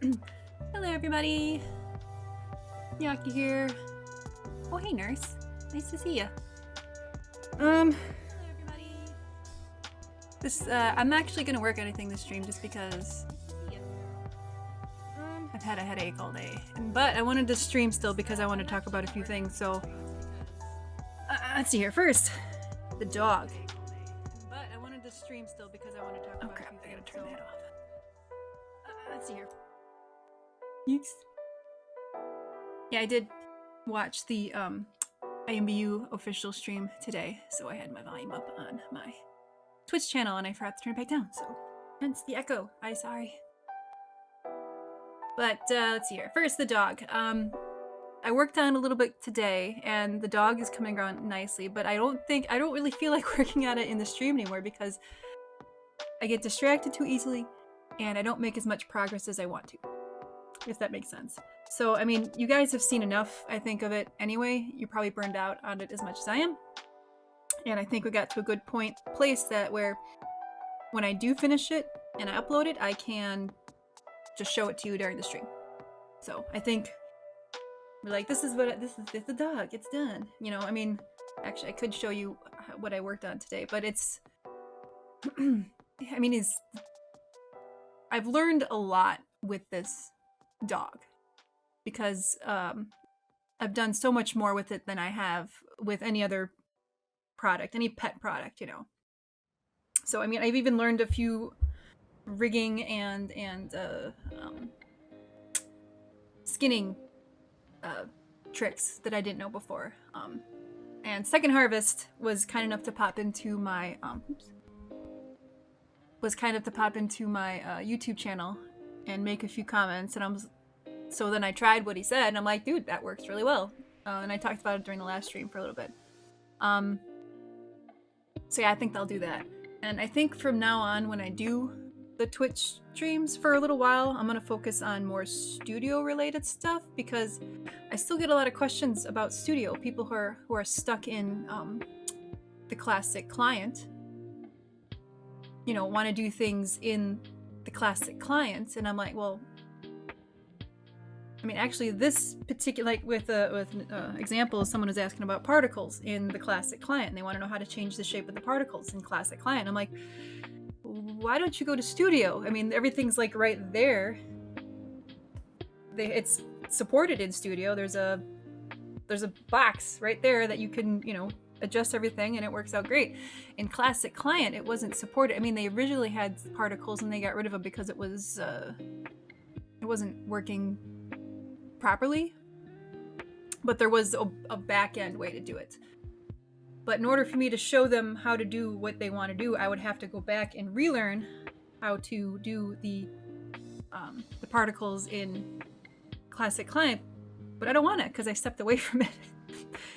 Hello everybody! Yaki here. Oh hey nurse. Nice to see you. Hello everybody. I'm actually gonna work anything this stream just because I've had a headache all day. But I wanted to stream still because I want to talk about a few things, so let's see here. First, the dog. But I wanted to stream still because I want to talk about a few things. I gotta turn that off. Let's see here. Yeeks. Yeah, I did watch the IMBU official stream today, so I had my volume up on my Twitch channel and I forgot to turn it back down, so hence the echo. I'm sorry. But let's see here. First, the dog. I worked on a little bit today and the dog is coming around nicely, but I don't really feel like working on it in the stream anymore because I get distracted too easily and I don't make as much progress as I want to, if that makes sense. So, I mean, you guys have seen enough, I think, of it anyway. You're probably burned out on it as much as I am. And I think we got to a good place that where when I do finish it and I upload it, I can just show it to you during the stream. So I think we're like, this is the dog, it's done. You know, I mean, actually I could show you what I worked on today, but it's, I mean, I've learned a lot with this dog because I've done so much more with it than I have with any other product, any pet product, you know. So I mean, I've even learned a few rigging and skinning tricks that I didn't know before. And Second Harvest was kind enough to pop into my YouTube channel and make a few comments, and so then I tried what he said, and I'm like, dude, that works really well. And I talked about it during the last stream for a little bit. So yeah, I think I'll do that. And I think from now on, when I do the Twitch streams for a little while, I'm gonna focus on more studio-related stuff because I still get a lot of questions about studio. People who are stuck in the classic client, you know, want to do things in the classic client, and I'm like, well, I mean, actually, this particular, like with example, someone was asking about particles in the classic client, and they want to know how to change the shape of the particles in classic client. I'm like, why don't you go to studio? I mean, everything's like right there. It's supported in studio. There's a box right there that you can, you know, adjust everything, and it works out great. In classic client, it wasn't supported. I mean, they originally had particles, and they got rid of them because it wasn't working properly, but there was a back-end way to do it. But in order for me to show them how to do what they want to do, I would have to go back and relearn how to do the particles in classic client. But I don't want it because I stepped away from it.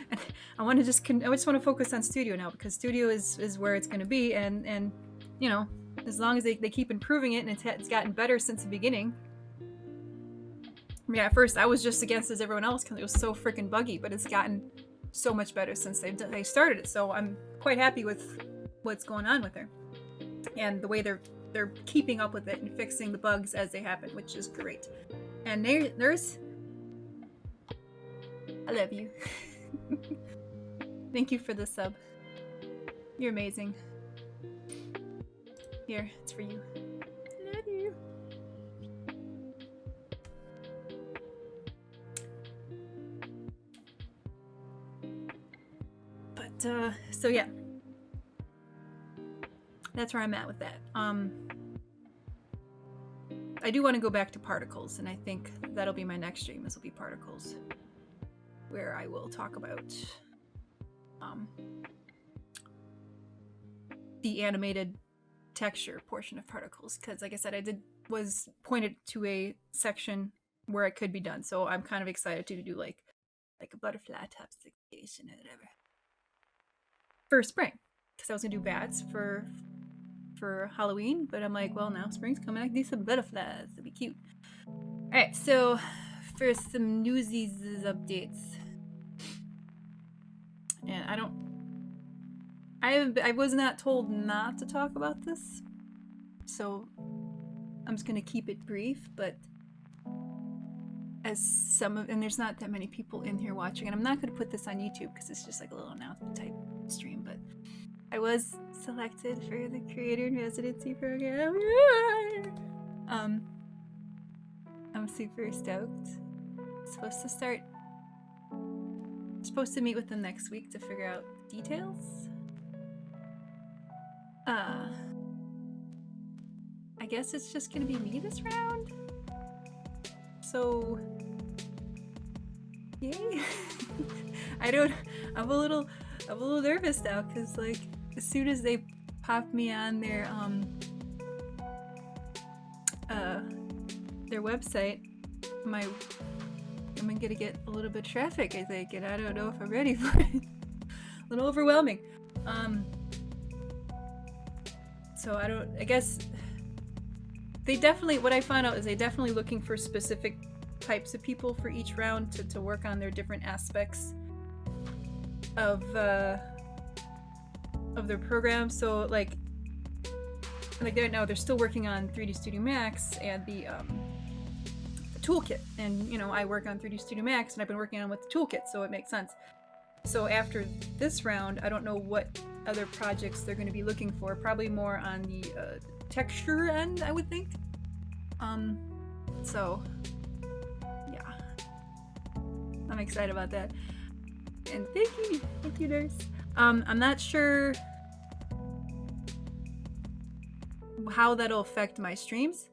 And I just want to focus on studio now because studio is where it's going to be, and you know, as long as they keep improving it, and it's gotten better since the beginning. I mean, at first I was just against as everyone else because it was so freaking buggy, but it's gotten so much better since they started it. So I'm quite happy with what's going on with her and the way they're keeping up with it and fixing the bugs as they happen, which is great. And nurse, I love you. Thank you for the sub. You're amazing. Here, it's for you. Love you. But so yeah, that's where I'm at with that. I do want to go back to particles, and I think that'll be my next stream. This will be particles, where I will talk about the animated texture portion of particles, because like I said, was pointed to a section where it could be done. So I'm kind of excited to do like a butterfly top station or whatever for spring, because I was gonna do bats for Halloween, but I'm like, well, now spring's coming, I can do some butterflies. It'd be cute. All right, so for some newsies updates, and I was not told not to talk about this, so I'm just gonna keep it brief. But as some of, and there's not that many people in here watching, and I'm not going to put this on YouTube because it's just like a little announcement type stream, but I was selected for the Creator in Residency program. I'm super stoked. Supposed to meet with them next week to figure out details. I guess it's just gonna be me this round. So yay. I'm a little nervous now because like as soon as they pop me on their website, I'm gonna get a little bit of traffic, I think, and I don't know if I'm ready for it. A little overwhelming. So I guess they definitely, what I found out is they definitely looking for specific types of people for each round to work on their different aspects of their program. So like right now they're still working on 3D Studio Max and the toolkit, and you know, I work on 3D Studio Max and I've been working on with the toolkit, so it makes sense. So after this round, I don't know what other projects they're going to be looking for. Probably more on the texture end, I would think. So yeah, I'm excited about that. And thank you, nurse. I'm not sure how that'll affect my streams.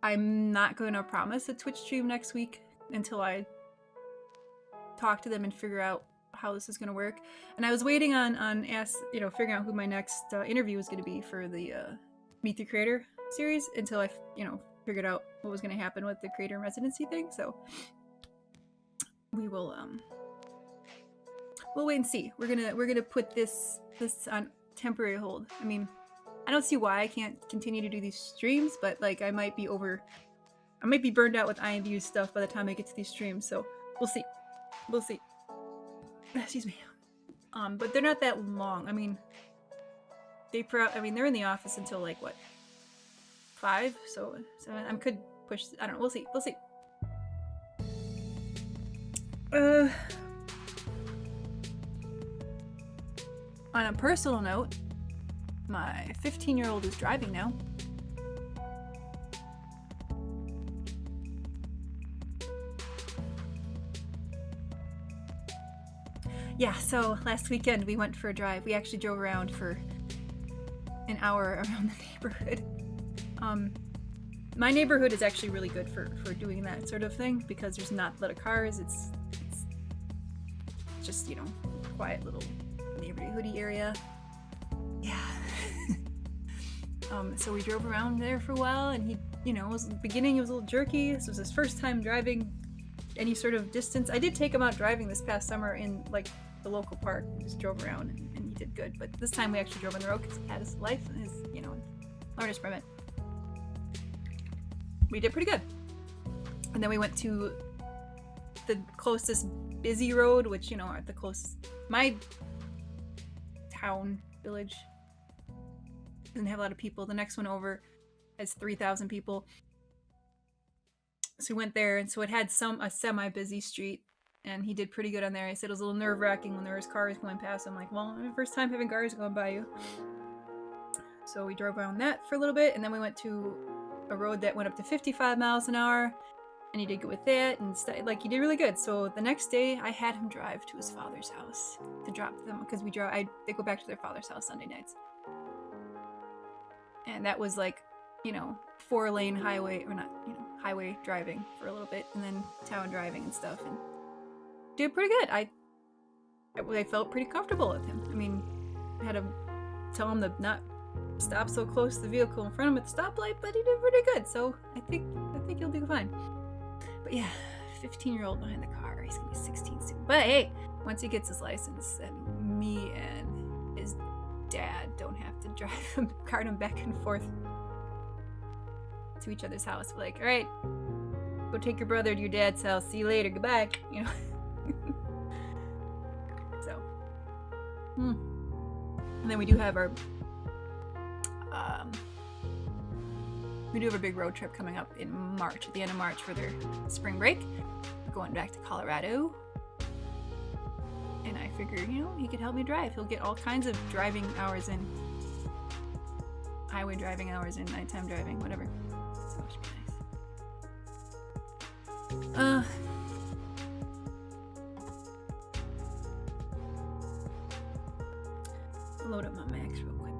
I'm not going to promise a Twitch stream next week until I talk to them and figure out how this is going to work. And I was waiting on figuring out who my next interview was going to be for the Meet the Creator series until I figured out what was going to happen with the Creator in Residency thing. So we will we'll wait and see. We're gonna put this on temporary hold. I mean, I don't see why I can't continue to do these streams, but like I might be burned out with IMVU stuff by the time I get to these streams. So we'll see. Excuse me. But they're not that long. I mean, they're in the office until like what, 5? So I could push. I don't know. We'll see. On a personal note, my 15-year-old is driving now. Yeah, so last weekend we went for a drive. We actually drove around for an hour around the neighborhood. My neighborhood is actually really good for doing that sort of thing because there's not a lot of cars. It's just, quiet little neighborhoody area. Yeah. So we drove around there for a while, and he, was the beginning, he was a little jerky. This was his first time driving any sort of distance. I did take him out driving this past summer in like the local park. We just drove around and he did good. But this time we actually drove on the road because he had his life and his, learner's permit. We did pretty good. And then we went to the closest busy road, which, at the closest, my town, village, doesn't have a lot of people. The next one over has 3,000 people. So we went there, and so it had a semi-busy street, and he did pretty good on there. He said it was a little nerve-wracking when there was cars going past. I'm like, well, my first time having cars going by you. So we drove around that for a little bit, and then we went to a road that went up to 55 miles an hour, and he did good with that, and he did really good. So the next day, I had him drive to his father's house to drop them, because they go back to their father's house Sunday nights. And that was like, 4-lane highway, or not, highway driving for a little bit, and then town driving and stuff, and did pretty good. I felt pretty comfortable with him. I mean, I had to tell him to not stop so close to the vehicle in front of him at the stoplight, but he did pretty good, so I think he'll do fine. But yeah, 15-year-old behind the car. He's gonna be 16 soon. But hey, once he gets his license, and me and his dad don't have to drive him, cart him back and forth to each other's house. We're like, all right, go take your brother to your dad's house. See you later. Goodbye. So, and then we do have our we do have a big road trip coming up in March, at the end of March for their spring break. We're going back to Colorado. And I figured, you know, he could help me drive. He'll get all kinds of driving hours in. Highway driving hours in, nighttime driving, whatever. So it should be nice. Load up my Macs real quick.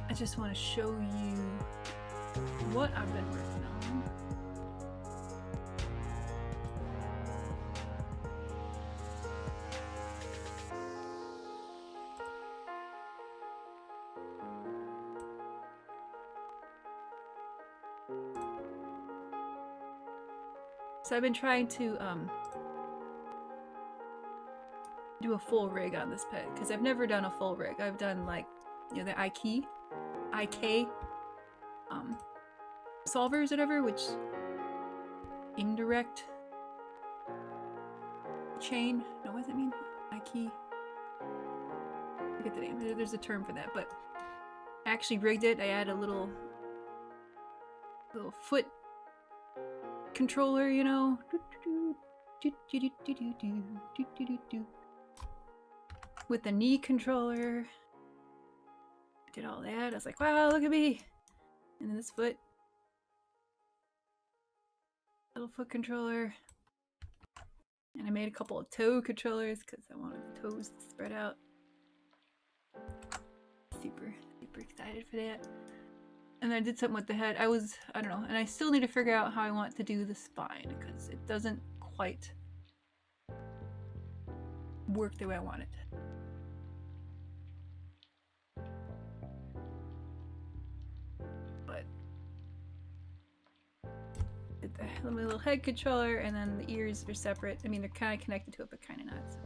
I just want to show you what I've been working on. So I've been trying to do a full rig on this pet because I've never done a full rig. I've done like, you know, the IK solvers, whatever, which indirect chain. No, what does it mean? IK. I forget the name. There's a term for that, but I actually rigged it. I added a little foot controller, you know, with the knee controller. Did all that. I was like, wow, look at me. And then this foot, little foot controller. And I made a couple of toe controllers because I wanted the toes to spread out. Super excited for that. And then I did something with the head. I don't know, and I still need to figure out how I want to do the spine because it doesn't quite work the way I want it. But did the little head controller, and then the ears are separate. I mean, they're kind of connected to it, but kind of not. So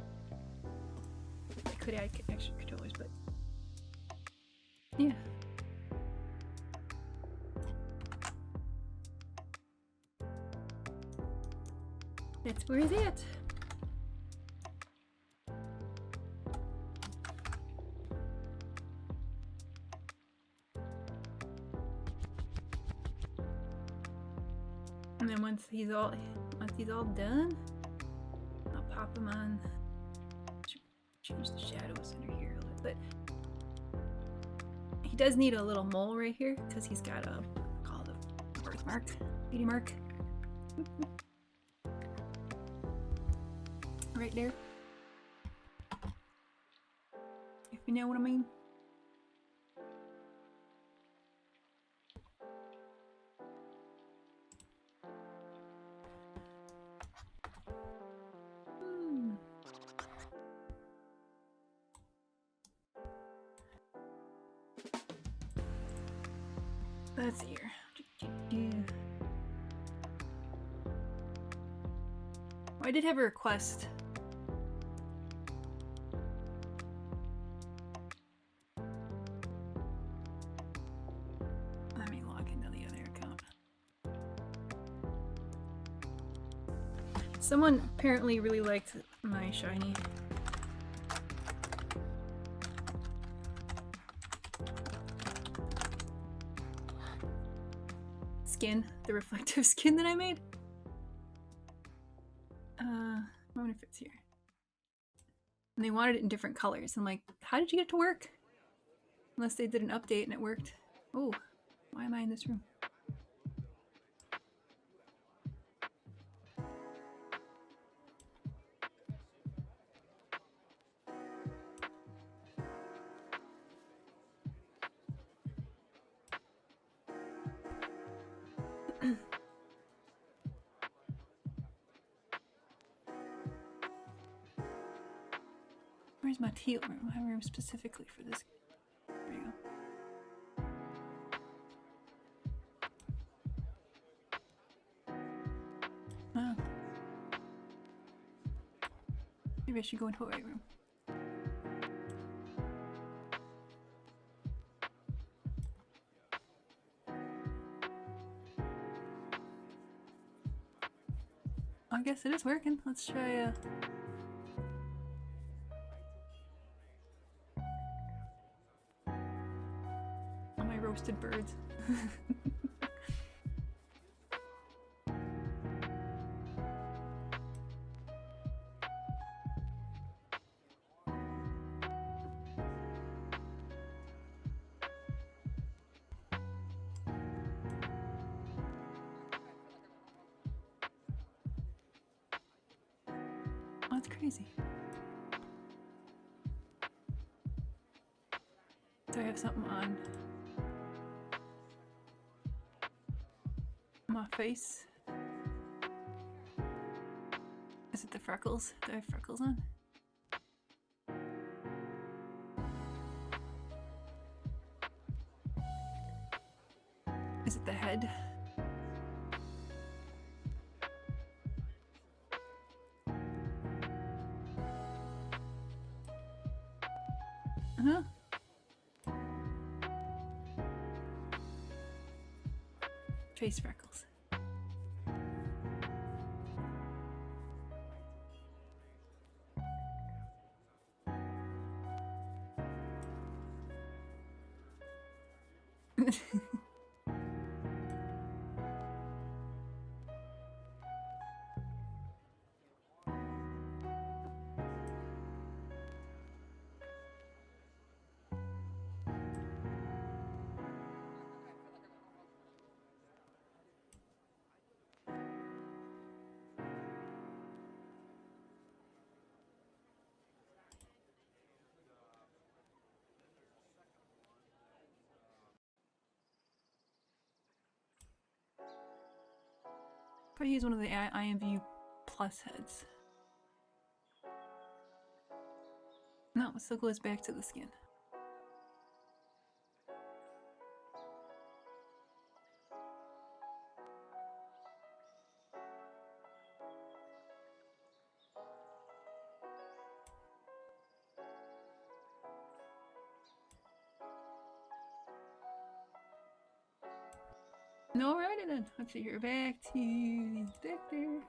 I could add extra controllers, but yeah. That's where he's at. And then once he's all done, I'll pop him on. Change the shadows under here a little bit. He does need a little mole right here because he's got a called a birthmark, beauty mark. Right there. If you know what I mean. That's here. I did have a request. Let me log into the other account. Someone apparently really liked my shiny. Skin, the reflective skin that I made. I wonder if it's here. And they wanted it in different colors. I'm like, how did you get it to work? Unless they did an update and it worked. Oh, why am I in this room? Where's my teal room? My room specifically for this. There you go. Oh. Maybe I should go into a white room. I guess it is working. Let's try all my roasted birds. That's crazy. Do I have something on my face? Is it the freckles? Do I have freckles on? Is it the head? Huh? Face freckles. If I use one of the IMVU plus heads. No, it still goes back to the skin. Alrighty then, let's see here. Back to the inspector.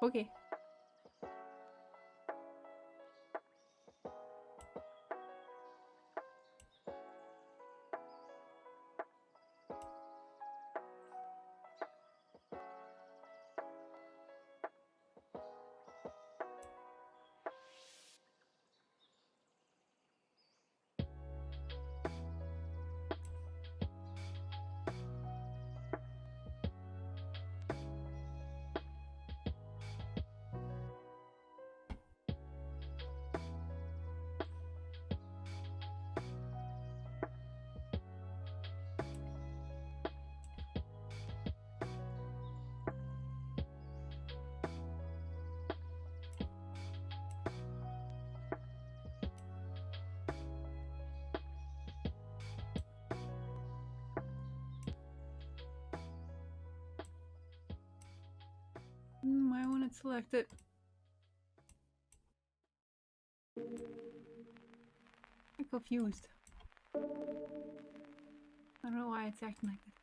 Okay. I want to select it. confused. I don't know why it's acting like this.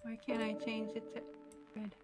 Why can't I change it to red?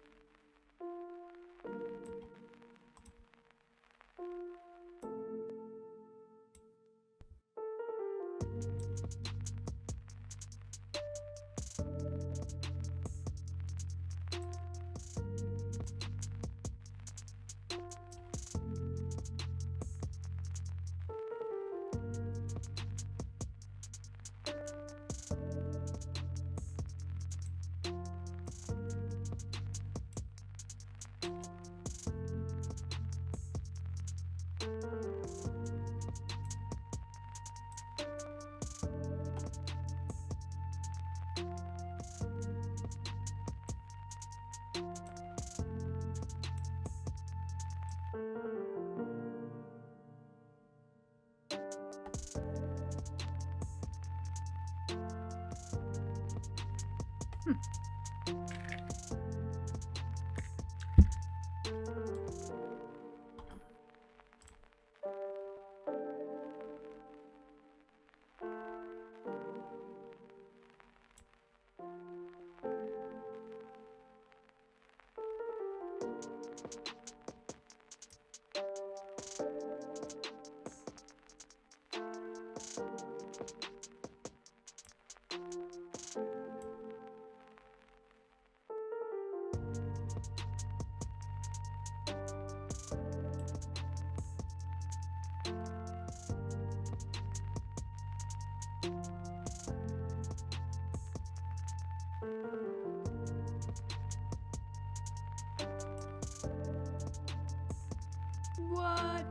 What?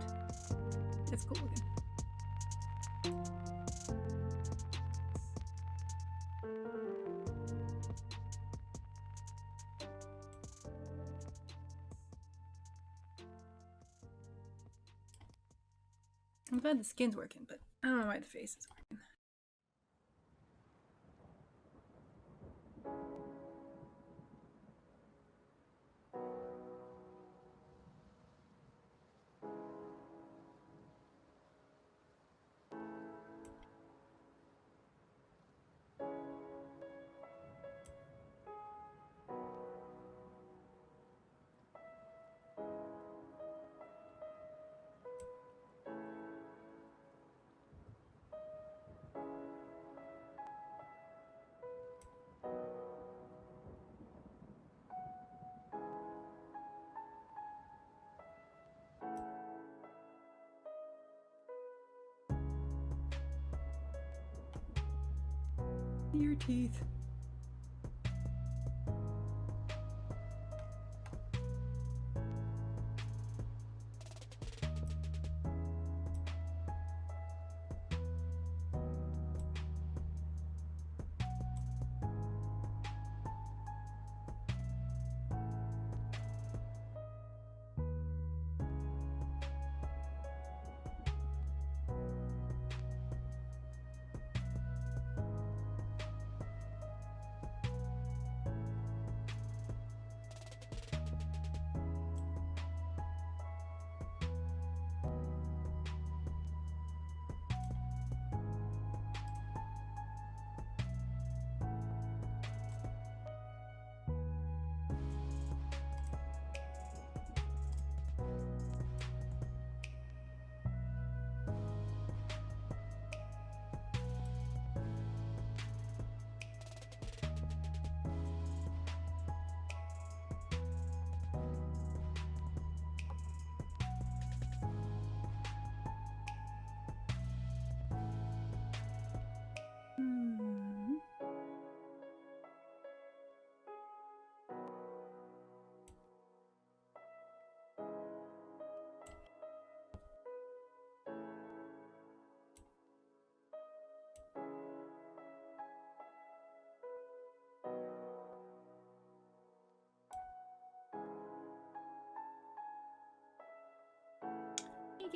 It's cool looking. I'm glad the skin's working, but I don't know why the face is working. Your teeth.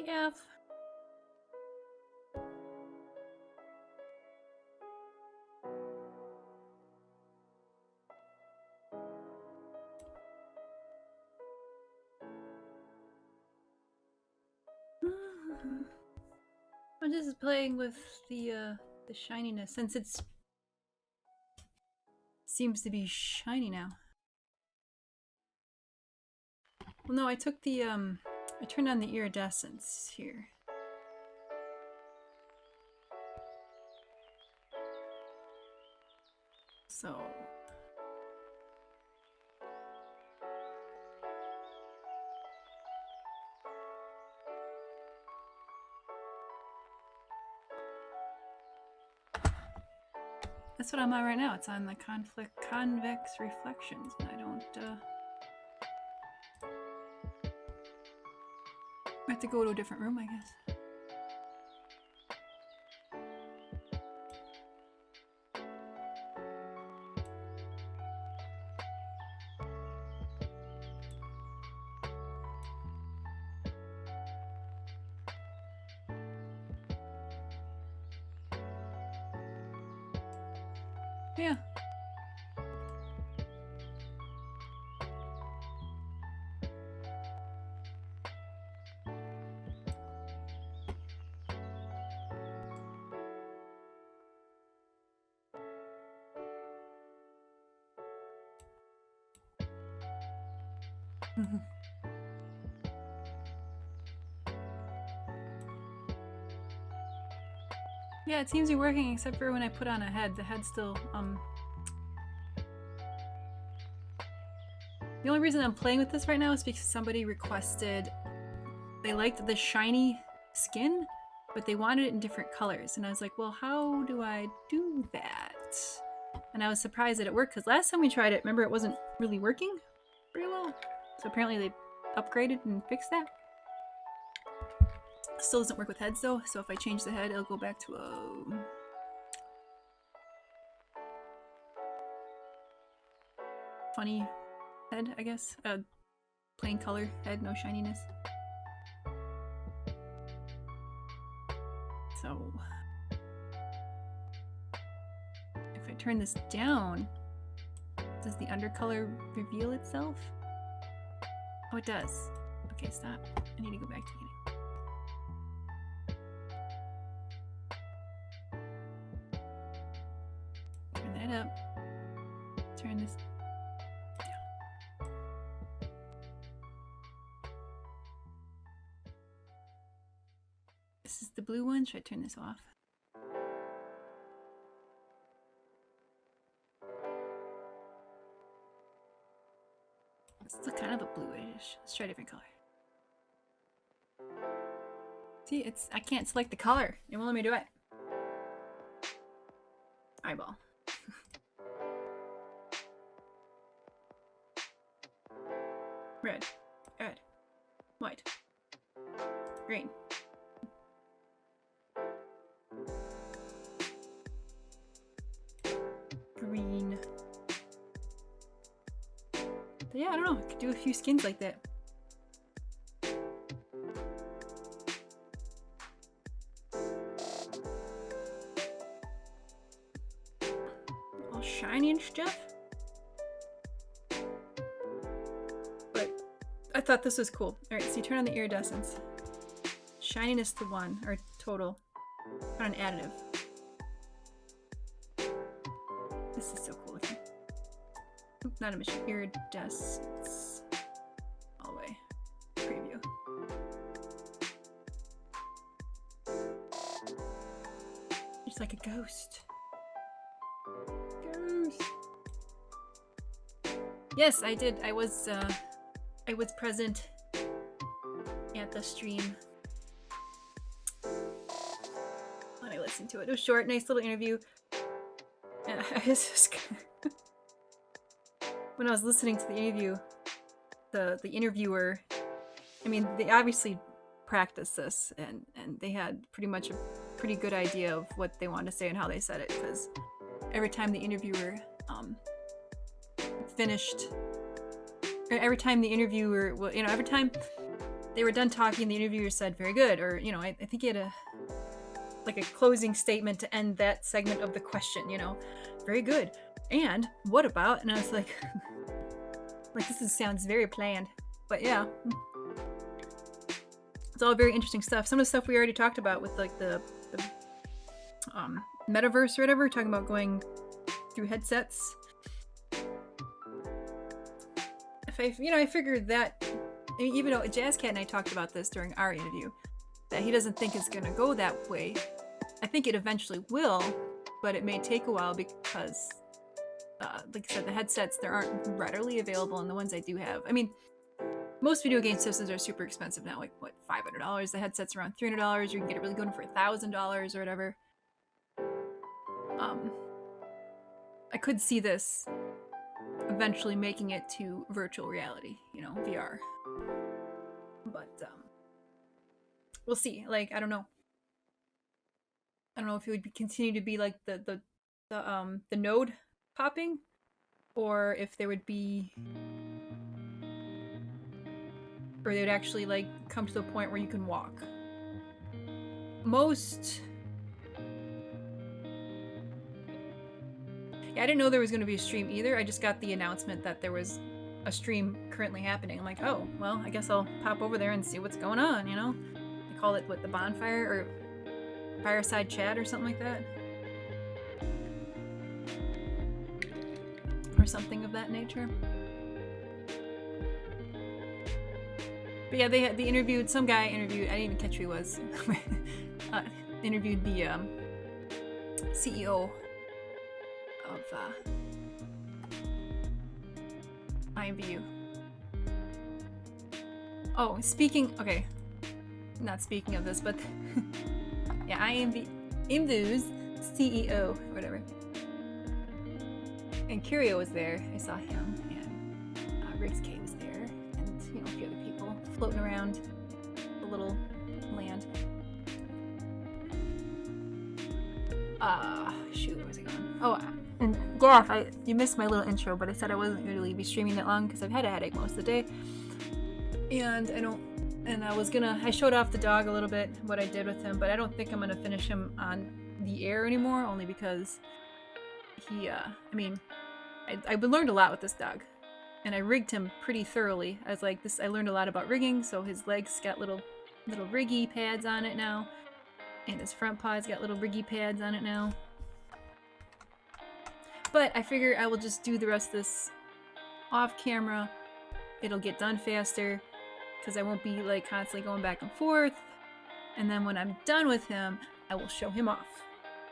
F. I'm just playing with the shininess since it's seems to be shiny now. Well, no, I took the I turned on the iridescence here. So that's what I'm on right now. It's on the convex reflections, and I don't I have to go to a different room, I guess. Yeah. Yeah, it seems to be working except for when I put on a head. The head's still the only reason I'm playing with this right now is because somebody requested, they liked the shiny skin, but they wanted it in different colors. And I was like, well, how do I do that? And I was surprised that it worked because last time we tried it, remember, it wasn't really working very well. So apparently they upgraded and fixed that. Still doesn't work with heads though, so if I change the head, it'll go back to a funny head, I guess. A plain color head, no shininess. So if I turn this down, does the undercolor reveal itself? Oh, it does. Okay, stop. I need to go back to the beginning. Turn that up. Turn this down. This is the blue one. Should I turn this off? It's still kind of a bluish. Let's try a different color. See, it's I can't select the color. It won't let me do it. Eyeball. Red, white, green. Green. But yeah, I don't know. I could do a few skins like that. All shiny and stuff. But I thought this was cool. Alright, so you turn on the iridescence. Shininess to 1, or total. Not an additive. This is so cool looking. Oop, not a mission. Iridescence. All the way. Preview. It's like a ghost. Ghost. Yes, I did. I was present at the stream. When I listened to it. It was short, nice little interview. And I was just when I was listening to the interview, the interviewer, I mean, they obviously practiced this and they had pretty much a pretty good idea of what they wanted to say and how they said it, because every time the interviewer finished, or every time the interviewer, well, you know, every time they were done talking, the interviewer said very good, or you know, I think he had a like a closing statement to end that segment of the question, you know, very good. And what about? And I was like, sounds very planned, but yeah. It's all very interesting stuff. Some of the stuff we already talked about with like the metaverse or whatever, talking about going through headsets. I figured that, even though Jazzcat and I talked about this during our interview, that he doesn't think it's gonna go that way. I think it eventually will, but it may take a while because, like I said, the headsets, there aren't readily available, and the ones I do have, I mean, most video game systems are super expensive now, like what, $500? The headset's around $300. You can get it really good for $1,000 or whatever. I could see this eventually making it to virtual reality, VR. But we'll see. Like, I don't know. I don't know if it would continue to be like the node popping, or if there would be, or they would actually like come to the point where you can walk. Yeah, I didn't know there was going to be a stream either. I just got the announcement that there was a stream currently happening. I'm like, oh, well, I guess I'll pop over there and see what's going on, They call it, what, the bonfire or fireside chat or something like that? Or something of that nature. But yeah, they interviewed, some guy interviewed, I didn't even catch who he was, interviewed the CEO of IMVU. Oh, okay, not speaking of this, but yeah, IMVU's CEO, or whatever. And Curio was there, I saw him, and Riggs K was there, and a few other people floating around the little land. Shoot, where was I going? Oh, and yeah, you missed my little intro, but I said I wasn't going to really be streaming that long because I've had a headache most of the day. And I showed off the dog a little bit, what I did with him, but I don't think I'm going to finish him on the air anymore, only because he, I learned a lot with this dog, and I rigged him pretty thoroughly. I learned a lot about rigging, so his legs got little riggy pads on it now, and his front paws got little riggy pads on it now. But I figure I will just do the rest of this off camera. It'll get done faster, because I won't be like constantly going back and forth. And then when I'm done with him, I will show him off.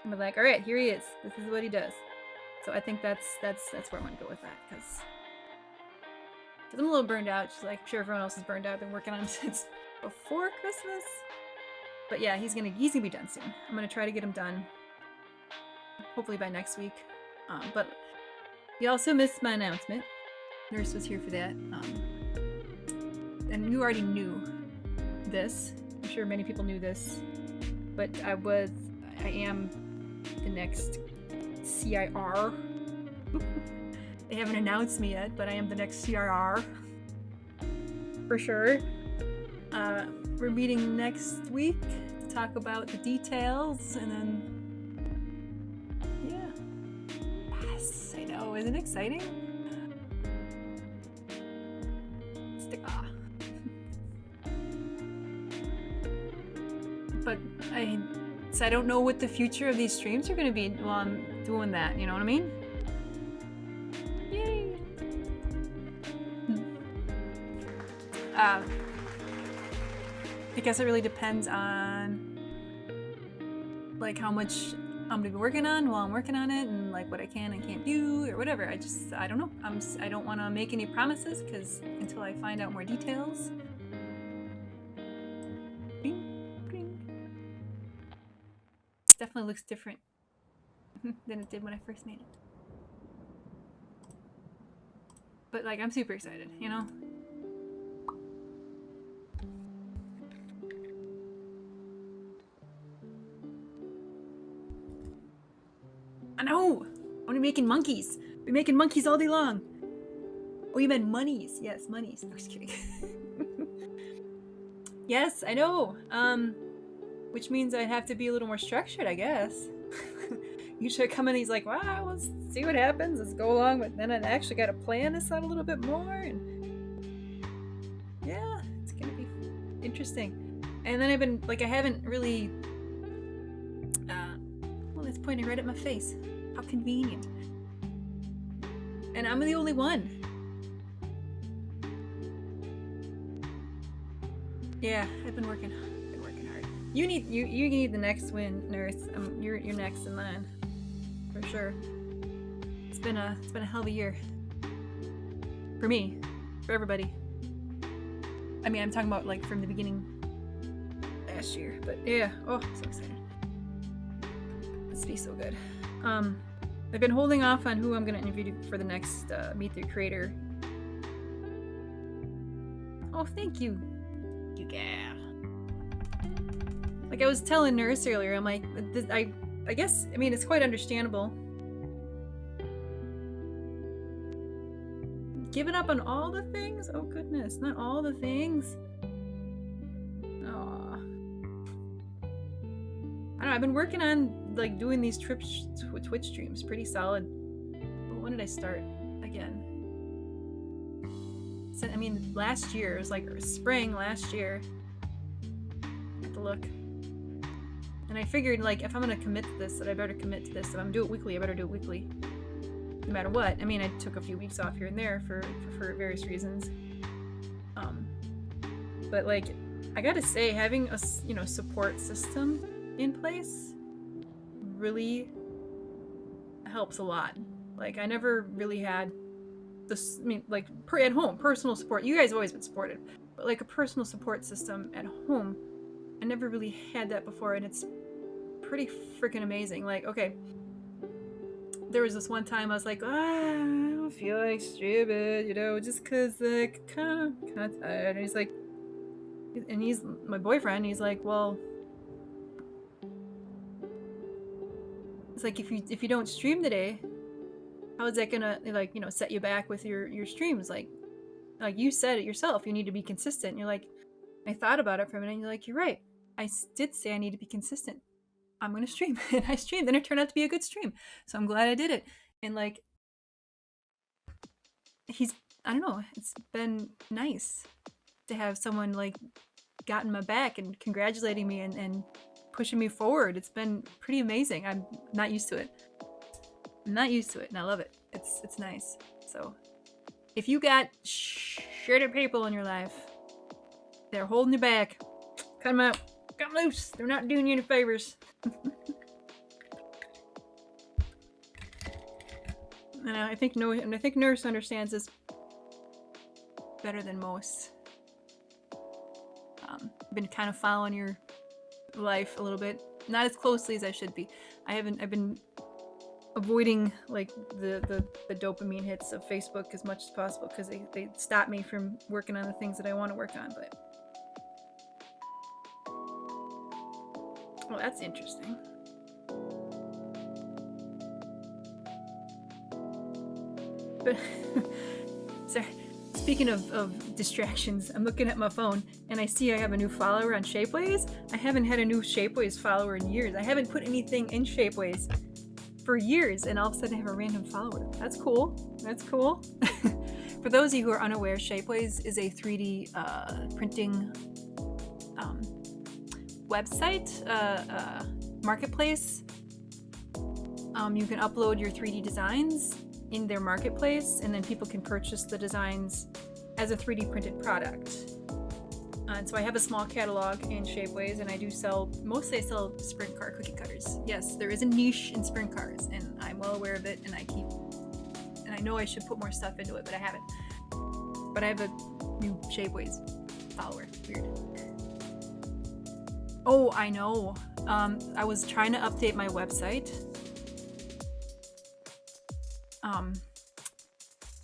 I'm like, all right, here he is. This is what he does. So I think that's where I'm gonna go with that, because I'm a little burned out. Just like, I'm sure everyone else is burned out. I've been working on him since before Christmas. But yeah, he's gonna be done soon. I'm gonna try to get him done, hopefully by next week. But you also missed my announcement. Nurse was here for that. And you already knew this. I'm sure many people knew this. But I am the next CIR. They haven't announced me yet, but I am the next CIR. For sure. We're meeting next week to talk about the details, and then I know, isn't it exciting? But I don't know what the future of these streams are going to be while I'm doing that, you know what I mean? Yay! I guess it really depends on like how much I'm gonna be working on while I'm working on it, and like what I can and can't do or whatever. I don't know. I don't want to make any promises, because until I find out more details. Bing, bing. It definitely looks different than it did when I first made it. But like, I'm super excited, I know! I'm making monkeys! We're making monkeys all day long! Oh, you meant monies! Yes, monies. I'm just kidding. Yes, I know! Which means I have to be a little more structured, I guess. Usually I come in and he's like, wow, let's see what happens, let's go along, but then I actually got to plan this out a little bit more, and yeah, it's gonna be interesting. And then I've been, like, I haven't really, well, it's pointing right at my face. How convenient. And I'm the only one. Yeah, I've been working hard. You need the next win, nurse. You're next in line, for sure. It's been a hell of a year. For me, for everybody. I mean, I'm talking about like from the beginning last year, but yeah. Oh, so excited. This be so good. I've been holding off on who I'm gonna interview for the next Meet the Creator. Oh, thank you. Yeah. Like I was telling Nurse earlier, I'm like, I guess, I mean, it's quite understandable. Giving up on all the things? Oh goodness, not all the things. Aw. I don't know, I've been working on like doing these Twitch streams pretty solid. But when did I start again? So, I mean, last year, it was like spring last year. I have to look. And I figured like if I'm gonna commit to this, that I better commit to this. If I'm do it weekly, I better do it weekly. No matter what. I mean, I took a few weeks off here and there for various reasons. But like, I gotta say, having a support system in place really helps a lot. Like, I never really had this. I mean, like at home, personal support. You guys have always been supportive, but like a personal support system at home, I never really had that before, and it's pretty freaking amazing. Like, okay. There was this one time I was like, I don't feel like streaming, just cause like kind of tired. And he's like, and he's my boyfriend. He's like, well, it's like if you don't stream today, how is that gonna like set you back with your streams? Like you said it yourself, you need to be consistent. And you're like, I thought about it for a minute. And you're like, you're right. I did say I need to be consistent. I'm gonna stream. And I streamed, and it turned out to be a good stream. So I'm glad I did it. And like, I don't know, it's been nice to have someone like gotten my back and congratulating me and pushing me forward. It's been pretty amazing. I'm not used to it. And I love it. It's nice. So if you got shitty people in your life, they're holding you back, cut them out. Cut them loose. They're not doing you any favors. And I think Nurse understands this better than most. I've been kind of following your life a little bit, not as closely as I should be. I've been avoiding like the dopamine hits of Facebook as much as possible because they stop me from working on the things that I want to work on. But well, that's interesting. But sorry. Speaking of distractions, I'm looking at my phone and I see I have a new follower on Shapeways. I haven't had a new Shapeways follower in years. I haven't put anything in Shapeways for years, and all of a sudden I have a random follower. That's cool. That's cool. For those of you who are unaware, Shapeways is a 3D printing website, marketplace. You can upload your 3D designs in their marketplace, and then people can purchase the designs as a 3D printed product. And so I have a small catalog in Shapeways, and I sell sprint car cookie cutters. Yes, there is a niche in sprint cars, and I'm well aware of it, and I know I should put more stuff into it, but I haven't. But I have a new Shapeways follower. Weird. Oh, I know. I was trying to update my website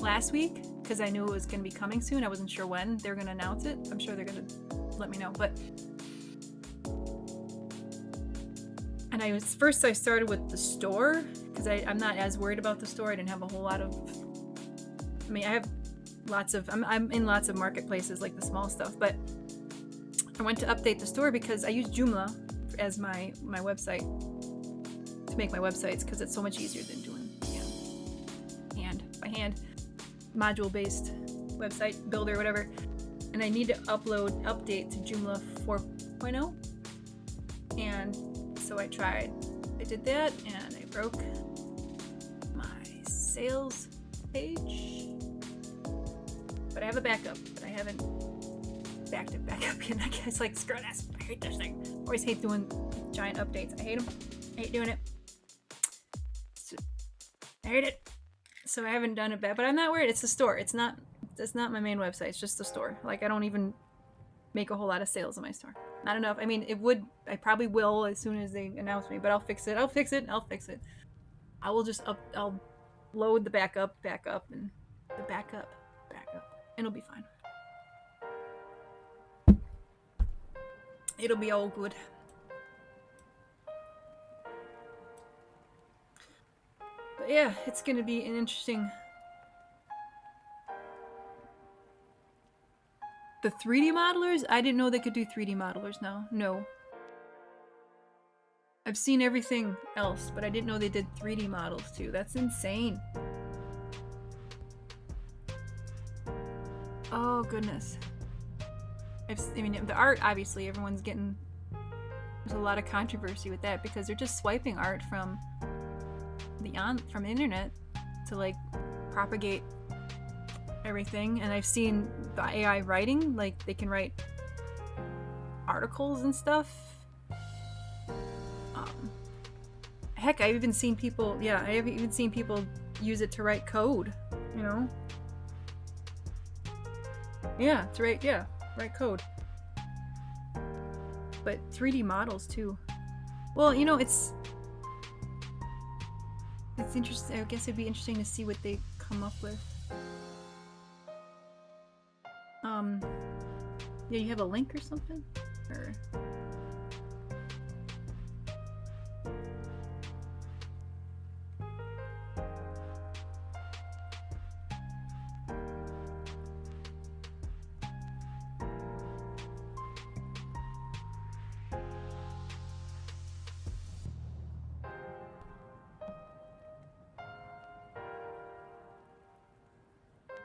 last week because I knew it was going to be coming soon. I wasn't sure when they were going to announce it. I'm sure they're going to let me know. But first I started with the store because I'm not as worried about the store. I didn't have a whole lot of. I mean, I have lots of. I'm in lots of marketplaces like the small stuff, but I went to update the store because I use Joomla as my website to make my websites because it's so much easier than doing by hand module based website builder, whatever. and I need to update to Joomla 4.0. And so I tried. I did that, and I broke my sales page. But I have a backup, but I haven't backed it back up yet. I guess, like, screw this. I hate this thing. I always hate doing giant updates. I hate them. I hate doing it. I hate it. So I haven't done it back, but I'm not worried. It's the store. It's not my main website. It's just the store. Like, I don't even make a whole lot of sales in my store. Not enough. I mean, I probably will as soon as they announce me, but I'll fix it. I'll fix it. I will just I'll load the backup, and the backup. And it'll be fine. It'll be all good. But yeah, it's gonna be an interesting... The 3D modelers? I didn't know they could do 3D modelers now. No. I've seen everything else, but I didn't know they did 3D models too. That's insane. Oh, goodness. I mean, the art, obviously, everyone's getting... There's a lot of controversy with that because they're just swiping art from the internet to, like, propagate everything. And I've seen the AI writing, like, they can write articles and stuff. Heck, I've even seen people... Yeah, I have even seen people use it to write code, you know? Yeah, write code. But 3D models too. Well, you know, it's interesting. I guess it'd be interesting to see what they come up with. Yeah, you have a link or something? Or...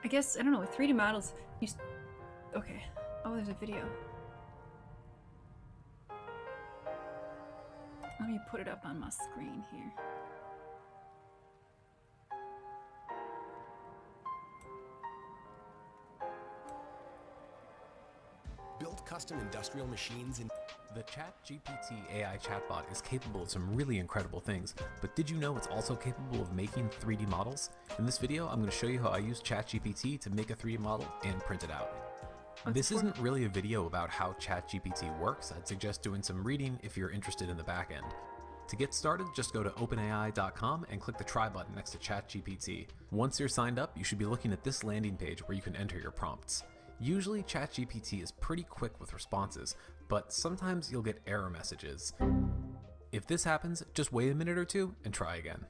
I guess, I don't know, with 3D models, okay. Oh, there's a video. Let me put it up on my screen here. Build custom industrial machines in... The ChatGPT AI chatbot is capable of some really incredible things, but did you know it's also capable of making 3D models? In this video, I'm going to show you how I use ChatGPT to make a 3D model and print it out. This isn't really a video about how ChatGPT works. I'd suggest doing some reading if you're interested in the back end. To get started, just go to openai.com and click the try button next to ChatGPT. Once you're signed up, you should be looking at this landing page where you can enter your prompts. Usually ChatGPT is pretty quick with responses, but sometimes you'll get error messages. If this happens, just wait a minute or two and try again.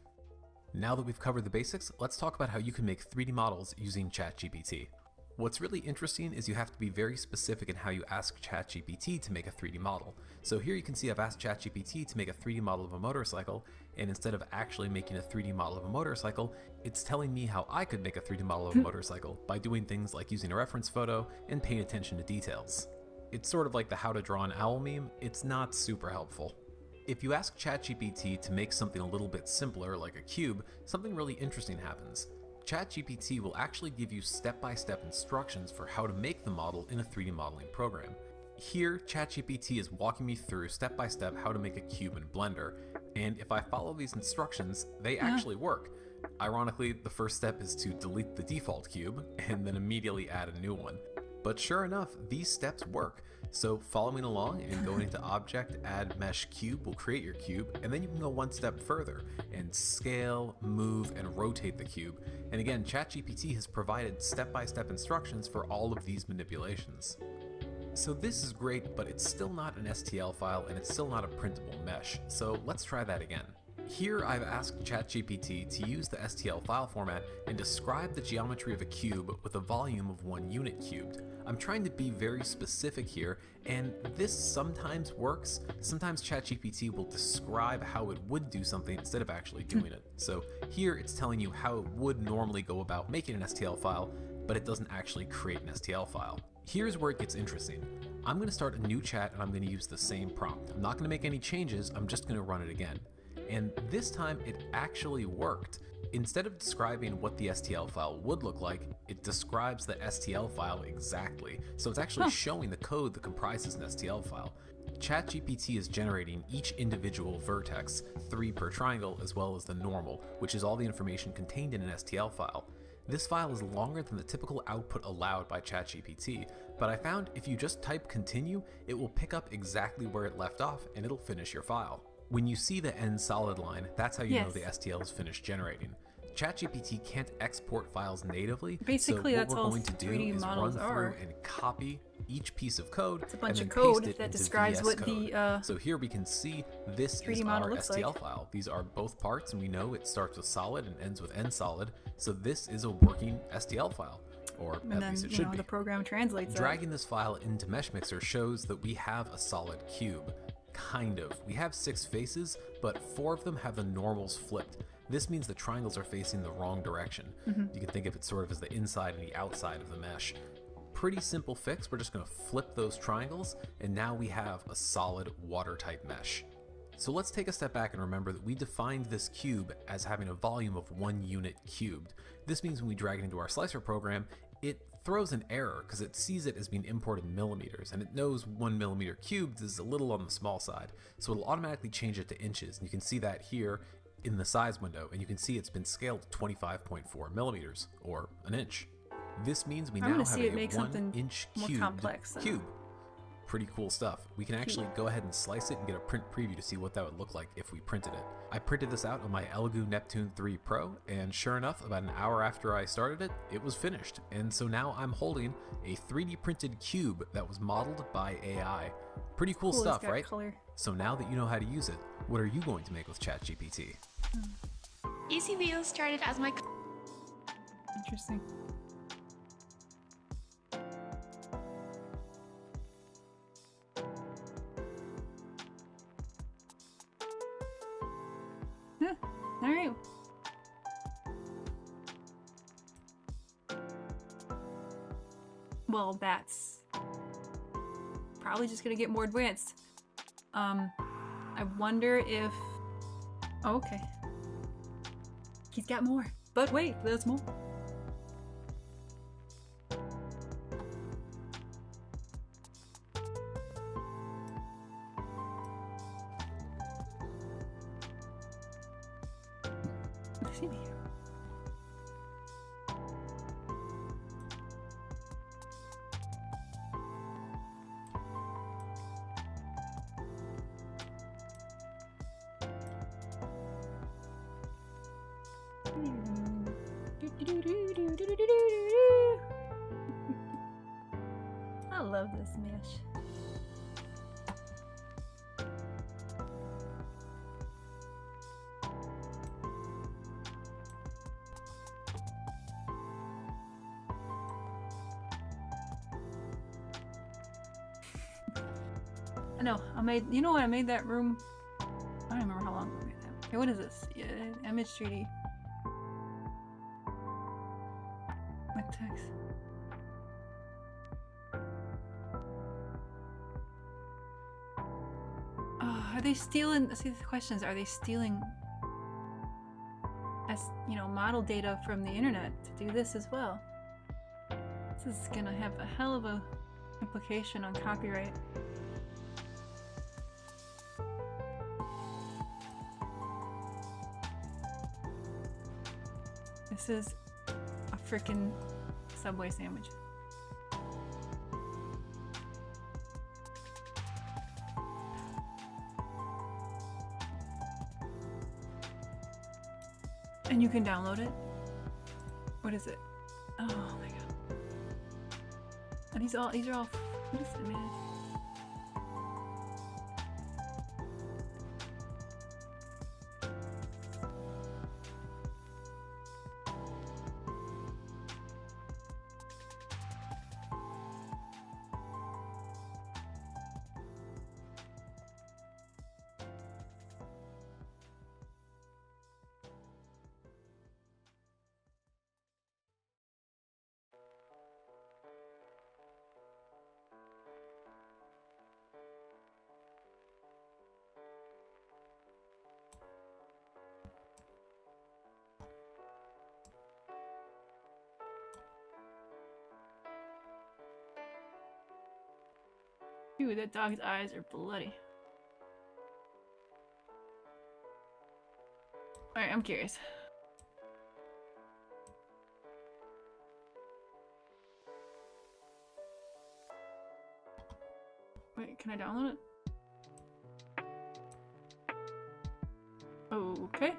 Now that we've covered the basics, let's talk about how you can make 3D models using ChatGPT. What's really interesting is you have to be very specific in how you ask ChatGPT to make a 3D model. So here you can see I've asked ChatGPT to make a 3D model of a motorcycle, and instead of actually making a 3D model of a motorcycle, it's telling me how I could make a 3D model of a motorcycle by doing things like using a reference photo and paying attention to details. It's sort of like the how to draw an owl meme. It's not super helpful. If you ask ChatGPT to make something a little bit simpler, like a cube, something really interesting happens. ChatGPT will actually give you step-by-step instructions for how to make the model in a 3D modeling program. Here, ChatGPT is walking me through step-by-step how to make a cube in Blender, and if I follow these instructions, they actually work. Ironically, the first step is to delete the default cube, and then immediately add a new one. But sure enough, these steps work. So following along and going into Object, Add Mesh Cube will create your cube, and then you can go one step further and scale, move, and rotate the cube. And again, ChatGPT has provided step-by-step instructions for all of these manipulations. So this is great, but it's still not an STL file and it's still not a printable mesh. So let's try that again. Here I've asked ChatGPT to use the STL file format and describe the geometry of a cube with a volume of 1 unit cubed. I'm trying to be very specific here, and this sometimes works. Sometimes ChatGPT will describe how it would do something instead of actually doing it. So here it's telling you how it would normally go about making an STL file, but it doesn't actually create an STL file. Here's where it gets interesting. I'm going to start a new chat and I'm going to use the same prompt. I'm not going to make any changes, I'm just going to run it again. And this time it actually worked. Instead of describing what the STL file would look like, it describes the STL file exactly. So it's actually showing the code that comprises an STL file. ChatGPT is generating each individual vertex, 3 per triangle, as well as the normal, which is all the information contained in an STL file. This file is longer than the typical output allowed by ChatGPT, but I found if you just type continue, it will pick up exactly where it left off and it'll finish your file. When you see the end solid line, that's how you know the STL is finished generating. ChatGPT can't export files natively, Basically, so what that's we're all going to do 3D is run models through are. and copy each piece of code It's a bunch and of then paste code it that into describes VS what Code. the So here we can see this 3D is model our looks STL like. file. These are both parts, and we know it starts with solid and ends with end solid. So this is a working STL file, or and at then least it should be. the program translates that. Dragging this file into MeshMixer shows that we have a solid cube. Kind of. We have 6 faces, but 4 of them have the normals flipped. This means the triangles are facing the wrong direction. You can think of it sort of as the inside and the outside of the mesh. Pretty simple fix. We're just going to flip those triangles, and now we have a solid watertight mesh. So let's take a step back and remember that we defined this cube as having a volume of 1 unit cubed. This means when we drag it into our slicer program, it throws an error because it sees it as being imported in millimeters, and it knows 1 millimeter cubed is a little on the small side. So it'll automatically change it to inches, and you can see that here in the size window, and you can see it's been scaled to 25.4 millimeters, or an inch. This means we now have a 1 inch cubed cube. Pretty cool stuff. We can actually go ahead and slice it and get a print preview to see what that would look like if we printed it. I printed this out on my Elegoo Neptune 3 Pro, and sure enough, about an hour after I started it, it was finished. And so now I'm holding a 3D printed cube that was modeled by AI. Pretty cool stuff, right? Color. So now that you know how to use it, what are you going to make with ChatGPT? ECVO started as my Interesting. All right. Well, that's probably just gonna get more advanced. I wonder if. Oh, okay. He's got more. But wait, there's more. See me. I love this mesh. I know. You know what? I made that room. I don't remember how long I made that. Okay, what is this? Yeah, image 3D. What text? Oh, are they stealing? See, the question is, are they stealing model data from the internet to do this as well? This is gonna have a hell of a implication on copyright. This is a freaking Subway sandwich. And you can download it? What is it? Oh my god. And these are all, what is it, man? Dude, that dog's eyes are bloody. Alright, I'm curious. Wait, can I download it? Okay.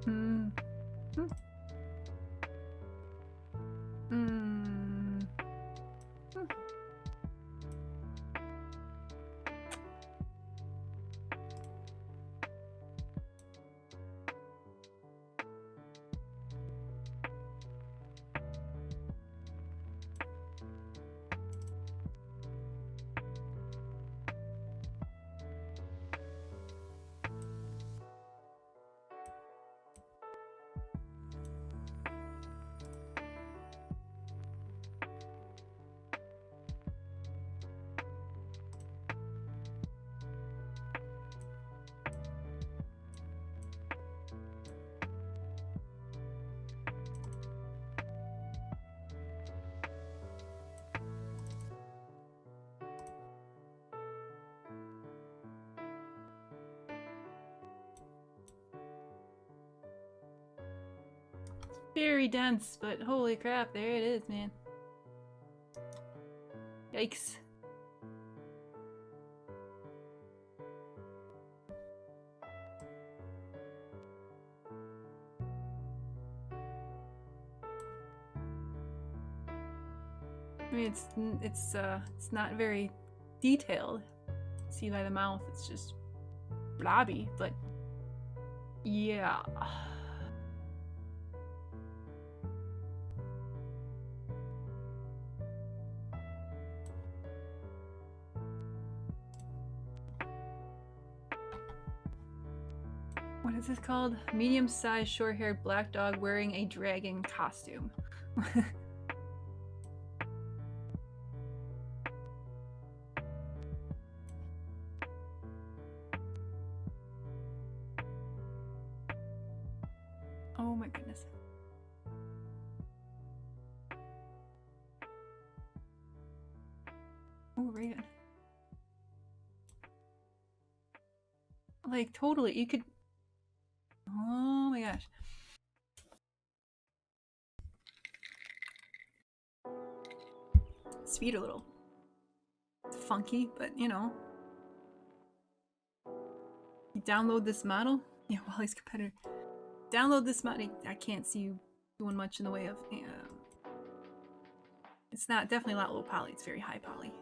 Hmm. Hmm. Hmm. Hmm. Very dense, but holy crap, there it is, man. Yikes. I mean, it's not very detailed. See by the mouth, it's just blobby, but yeah. What is this called? Medium-sized, short-haired black dog wearing a dragon costume. Oh my goodness. Oh, Raven. Like, totally, you could... Oh my gosh. His feet are a little funky, but you know. You download this model? Yeah, Wally's competitor. Download this model. I can't see you doing much in the way of... it's not definitely a lot low poly. It's very high poly.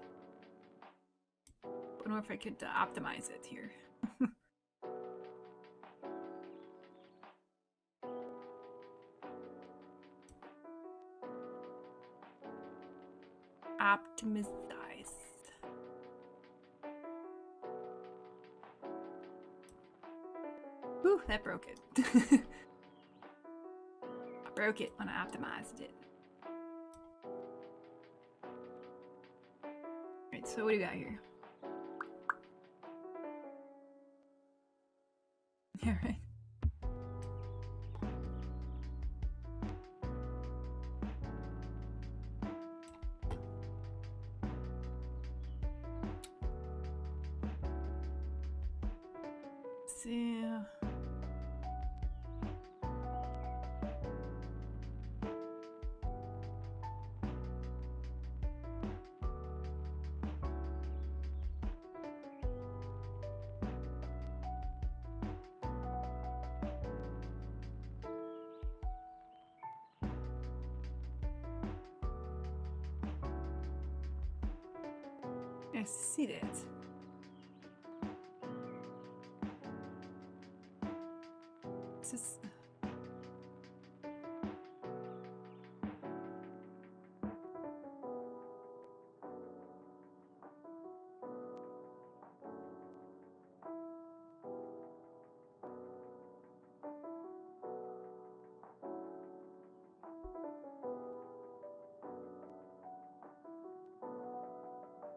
I don't know if I could optimize it here. Optimize. Whew, that broke it. I broke it when I optimized it. Alright, so what do you got here? Yeah, right. See. I see that. This is...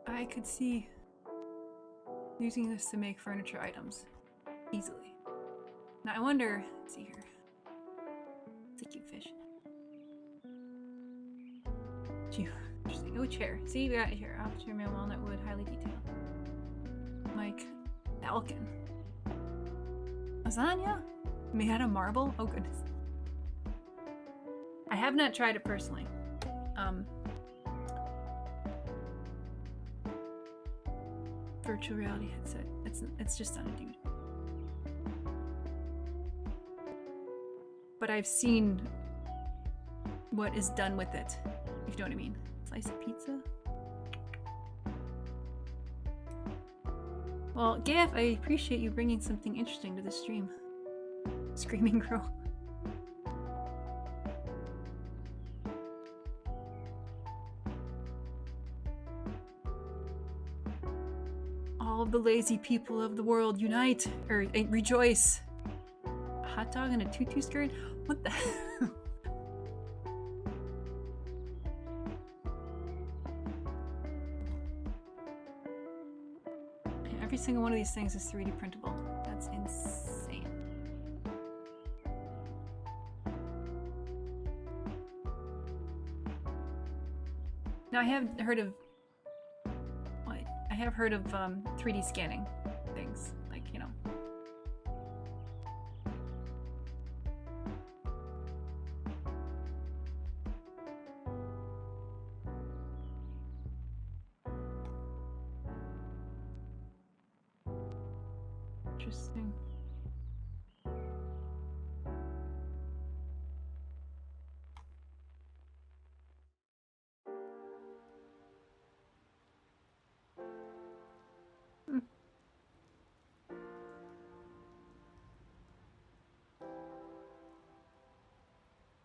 I could see Using this to make furniture items easily. Now I wonder, let's see here. It's a cute fish. Gee, interesting. Oh, chair. See, we got it here. Officer mail, walnut wood, highly detailed. Mike, falcon. Lasagna? Made out of marble? Oh goodness. I have not tried it personally. Virtual reality headset. It's just not a dude. But I've seen what is done with it, if you know what I mean. Slice of pizza. Well, Gav, I appreciate you bringing something interesting to the stream. Screaming crow. All of the lazy people of the world unite, or rejoice. A hot dog and a tutu skirt? What the hell? Every single one of these things is 3D printable. That's insane. Now I have heard of 3D scanning things, like, you know. Interesting.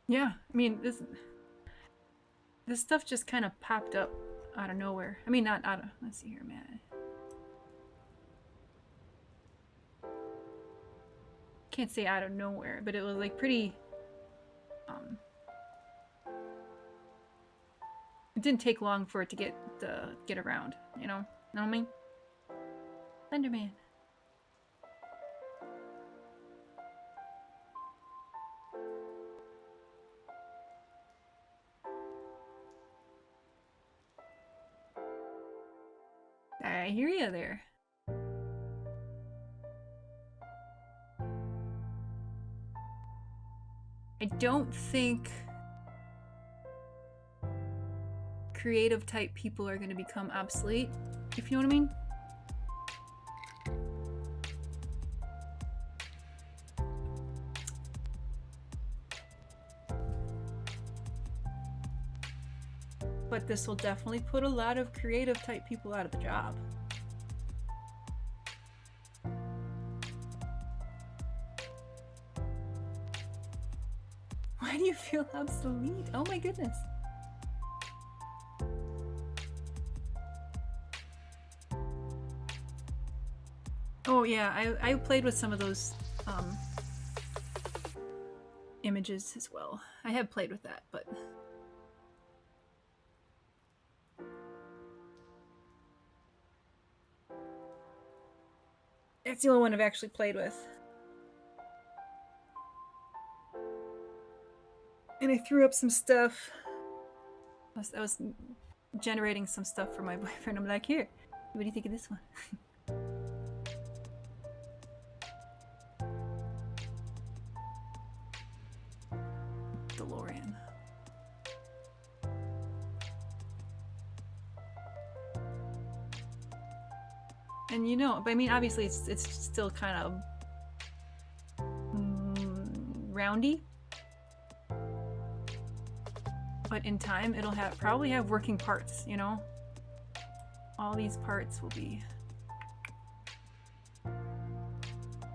Yeah, I mean, this stuff just kind of popped up out of nowhere. I mean, not out of, let's see here, man. Can't say out of nowhere, but it was like pretty, it didn't take long for it to get around, you know? Know what I mean? Slenderman. I hear you there. I don't think creative type people are going to become obsolete, if you know what I mean. But this will definitely put a lot of creative type people out of the job. Why do you feel obsolete? Oh my goodness. Oh yeah, I played with some of those images as well. I have played with that, but that's the only one I've actually played with. And I threw up some stuff. I was generating some stuff for my boyfriend. I'm like, here, what do you think of this one? DeLorean. And you know, but I mean, obviously it's still kind of roundy. But in time, it'll probably have working parts, you know? All these parts will be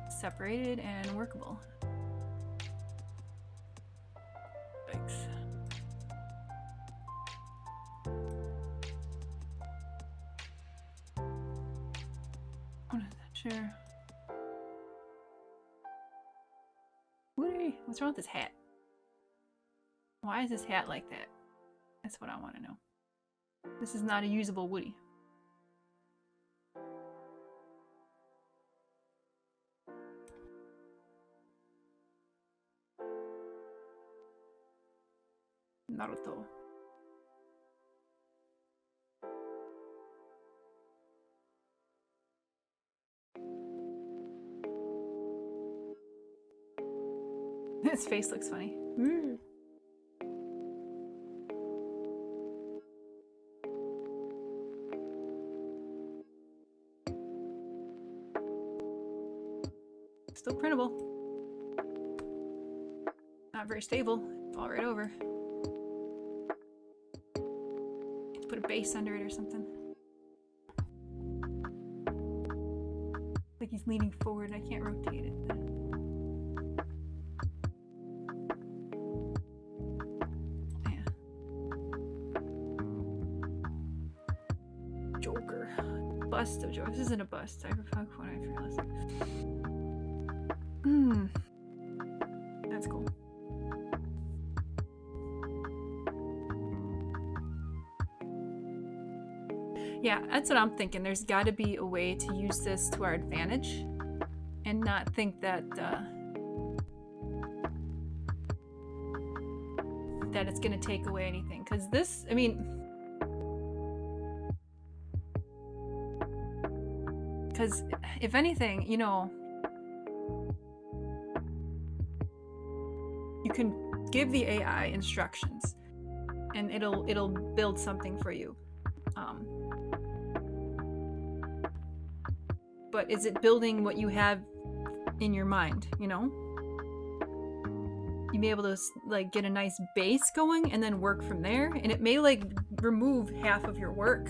separated and workable. Thanks. What is that chair? Woody, what's wrong with this hat? Why is this hat like that? That's what I want to know. This is not a usable Woody. Naruto. His face looks funny. Still printable. Not very stable. Fall right over. Put a base under it or something. Like he's leaning forward and I can't rotate it. Yeah. Joker. Bust of Joker. This isn't a bust. Cyberpunk when I realized it. That's cool. Yeah, that's what I'm thinking. There's got to be a way to use this to our advantage and not think that that it's going to take away anything. Because this, I mean, because if anything, you know, you can give the AI instructions and it'll build something for you. But is it building what you have in your mind, you know? You may be able to like get a nice base going and then work from there, and it may like remove half of your work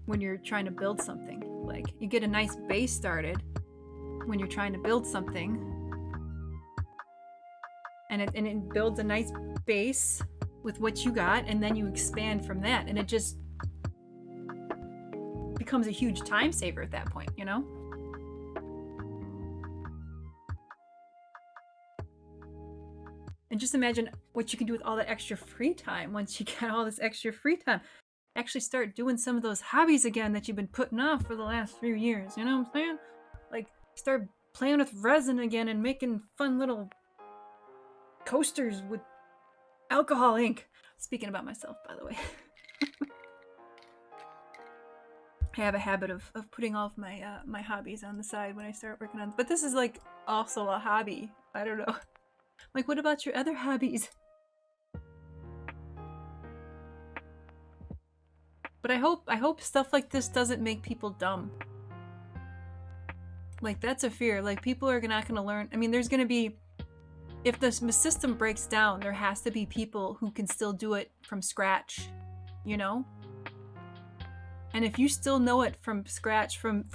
when you're trying to build something. Like you get a nice base started when you're trying to build something, and it builds a nice base with what you got, and then you expand from that, and it just becomes a huge time saver at that point, you know? And just imagine what you can do with all that extra free time once you get all this extra free time. Actually start doing some of those hobbies again that you've been putting off for the last few years, you know what I'm saying? Like start playing with resin again and making fun little coasters with alcohol ink. Speaking about myself, by the way. I have a habit of putting all of my my hobbies on the side when I start working on. But this is like also a hobby. I don't know. Like, what about your other hobbies? But I hope stuff like this doesn't make people dumb. Like that's a fear. Like people are not going to learn. I mean, there's going to be, if the system breaks down, there has to be people who can still do it from scratch, you know? And if you still know it from scratch, from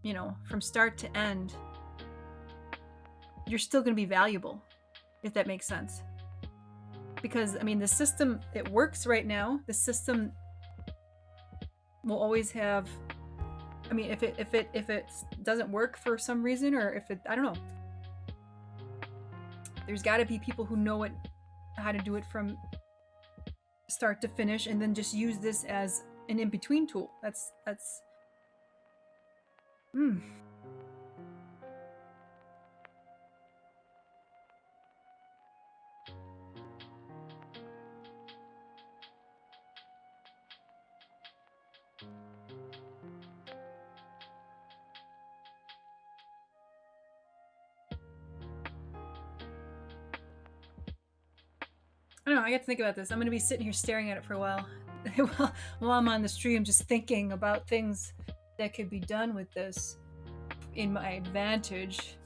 you know, from start to end, you're still going to be valuable, if that makes sense. Because I mean, the system, it works right now. The system will always have, I mean, if it doesn't work for some reason, or if it, I don't know, there's got to be people who know it, how to do it from start to finish, and then just use this as an in-between tool. That's I don't know, I got to think about this. I'm going to be sitting here staring at it for a while. while I'm on the stream, just thinking about things that could be done with this in my advantage.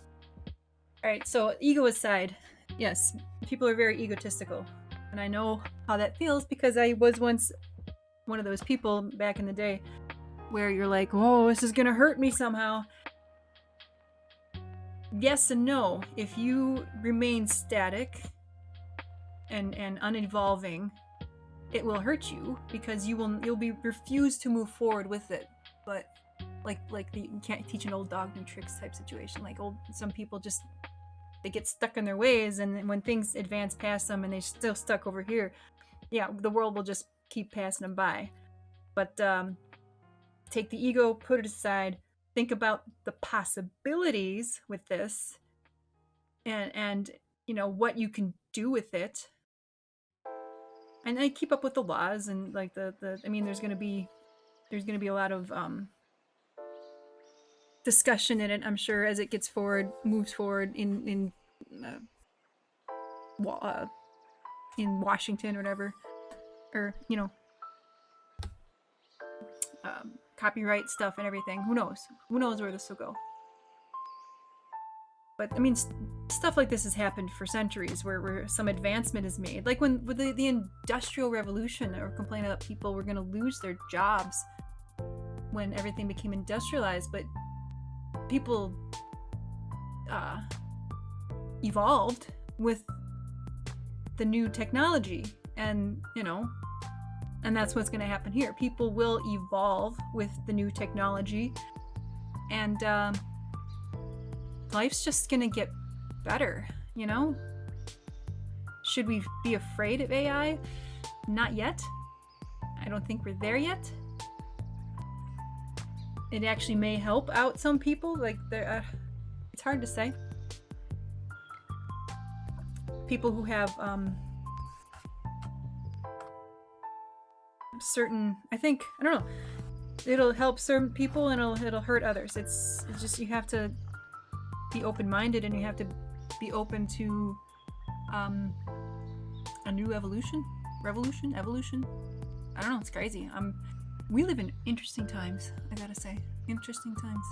Alright, so ego aside, yes, people are very egotistical. And I know how that feels because I was once one of those people back in the day where you're like, oh, this is going to hurt me somehow. Yes and no. If you remain static and unevolving, it will hurt you because you'll be refused to move forward with it. But like the, you can't teach an old dog new tricks type situation. Like some people just, they get stuck in their ways, and when things advance past them and they're still stuck over here, yeah, the world will just keep passing them by. But take the ego, put it aside, think about the possibilities with this, and you know what you can do with it. and I keep up with the laws and like I mean, there's gonna be a lot of discussion in it, I'm sure, as it moves forward uh, uh, in Washington or whatever, or copyright stuff and everything. Who knows? Who knows where this will go? But I mean, stuff like this has happened for centuries, where some advancement is made. Like with the Industrial Revolution, they were complaining that people were going to lose their jobs when everything became industrialized, but people evolved with the new technology, and and that's what's going to happen here. People will evolve with the new technology, and life's just going to get better, Should we be afraid of AI? Not yet. I don't think we're there yet. It actually may help out some people. Like, it's hard to say. People who have certain, I don't know, it'll help certain people and it'll hurt others. It's just, you have to be open-minded, and you have to be open to a new revolution. I don't know, it's crazy. We live in interesting times, I gotta say. Interesting times.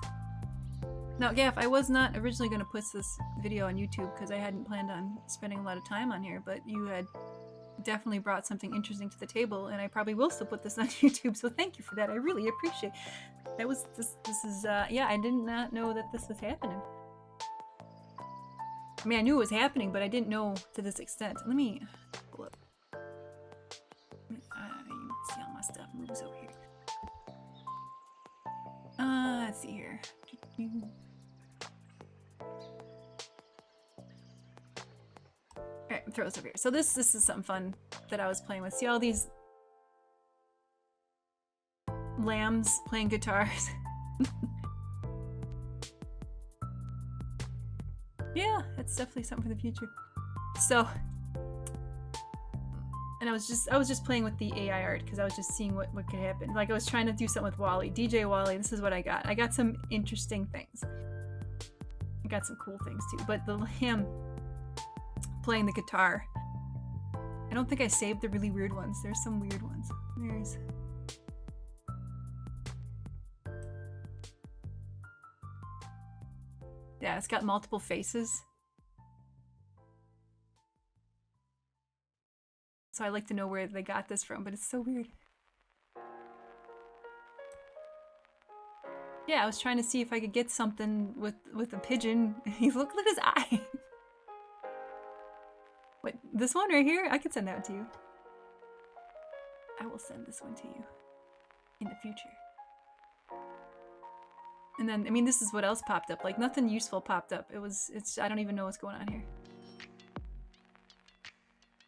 Now, Gaff, I was not originally going to put this video on YouTube because I hadn't planned on spending a lot of time on here, but you had definitely brought something interesting to the table, and I probably will still put this on YouTube, so thank you for that. I really appreciate it. That was, this is, yeah, I did not know that this was happening. I mean, I knew it was happening, but I didn't know to this extent. Let me pull up. You can see all my stuff moves over here. Let's see here. Alright, throw this over here. So this is something fun that I was playing with. See all these lambs playing guitars? Yeah, it's definitely something for the future. So, and I was just playing with the AI art because I was just seeing what could happen. Like, I was trying to do something with Wally. DJ Wally, this is what I got. I got some interesting things. I got some cool things too. But the lamb playing the guitar, I don't think I saved the really weird ones. There's some weird ones. Yeah, it's got multiple faces. So I like to know where they got this from, but it's so weird. Yeah, I was trying to see if I could get something with a pigeon. Look at his eye. Wait, this one right here? I could send that to you. I will send this one to you in the future. And then, I mean, this is what else popped up. Like, nothing useful popped up. I don't even know what's going on here.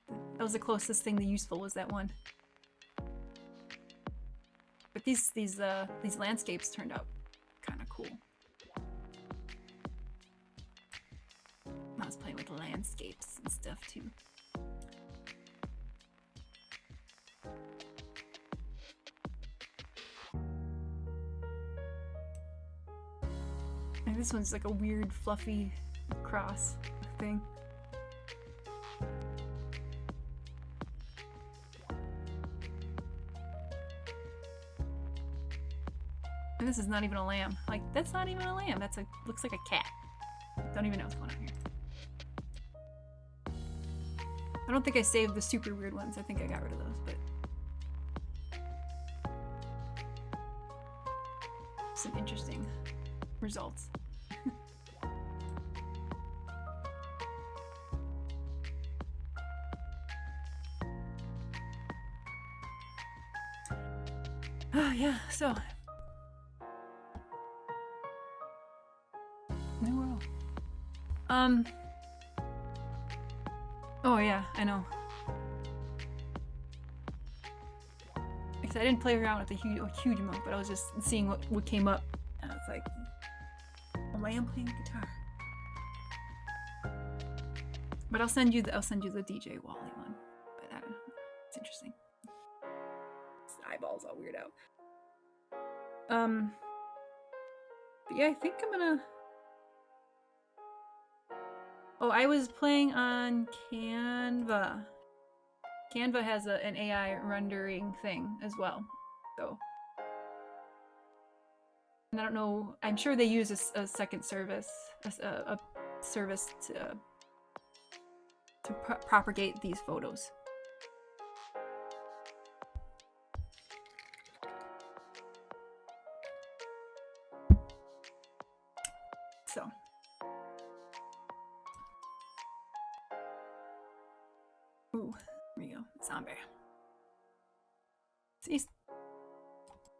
That was the closest thing to useful, was that one. But these landscapes turned out kind of cool. I was playing with landscapes and stuff too. And this one's like a weird, fluffy cross thing. And this is not even a lamb. Like, that's not even a lamb. Looks like a cat. Don't even know what's going on here. I don't think I saved the super weird ones. I think I got rid of those, but some interesting results. Oh yeah, so new world. Oh yeah, I know. Because I didn't play around with a huge amount, but I was just seeing what came up, and it's like a lamb playing guitar. But I'll send you the DJ Wally one. But It's interesting. His eyeballs all weird out. But yeah, I think I'm gonna... Oh, I was playing on Canva. Canva has an AI rendering thing as well, so... And I don't know, I'm sure they use a second service, a service to propagate these photos. So. Ooh, there we go, zombie. So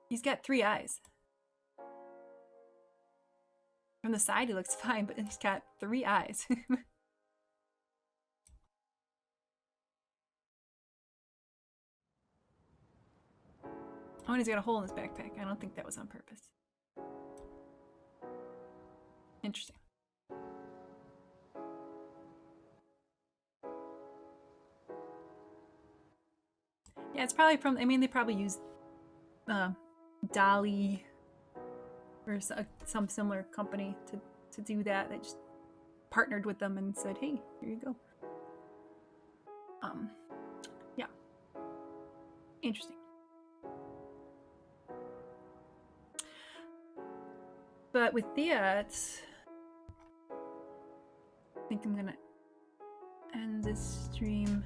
he's got 3 eyes. From the side, he looks fine, but he's got 3 eyes. Oh, and he's got a hole in his backpack. I don't think that was on purpose. Interesting. Yeah, it's probably from, I mean, they probably use Dolly or some similar company to do that. They just partnered with them and said, hey, here you go. Yeah. Interesting. But with that, I think I'm gonna end this stream.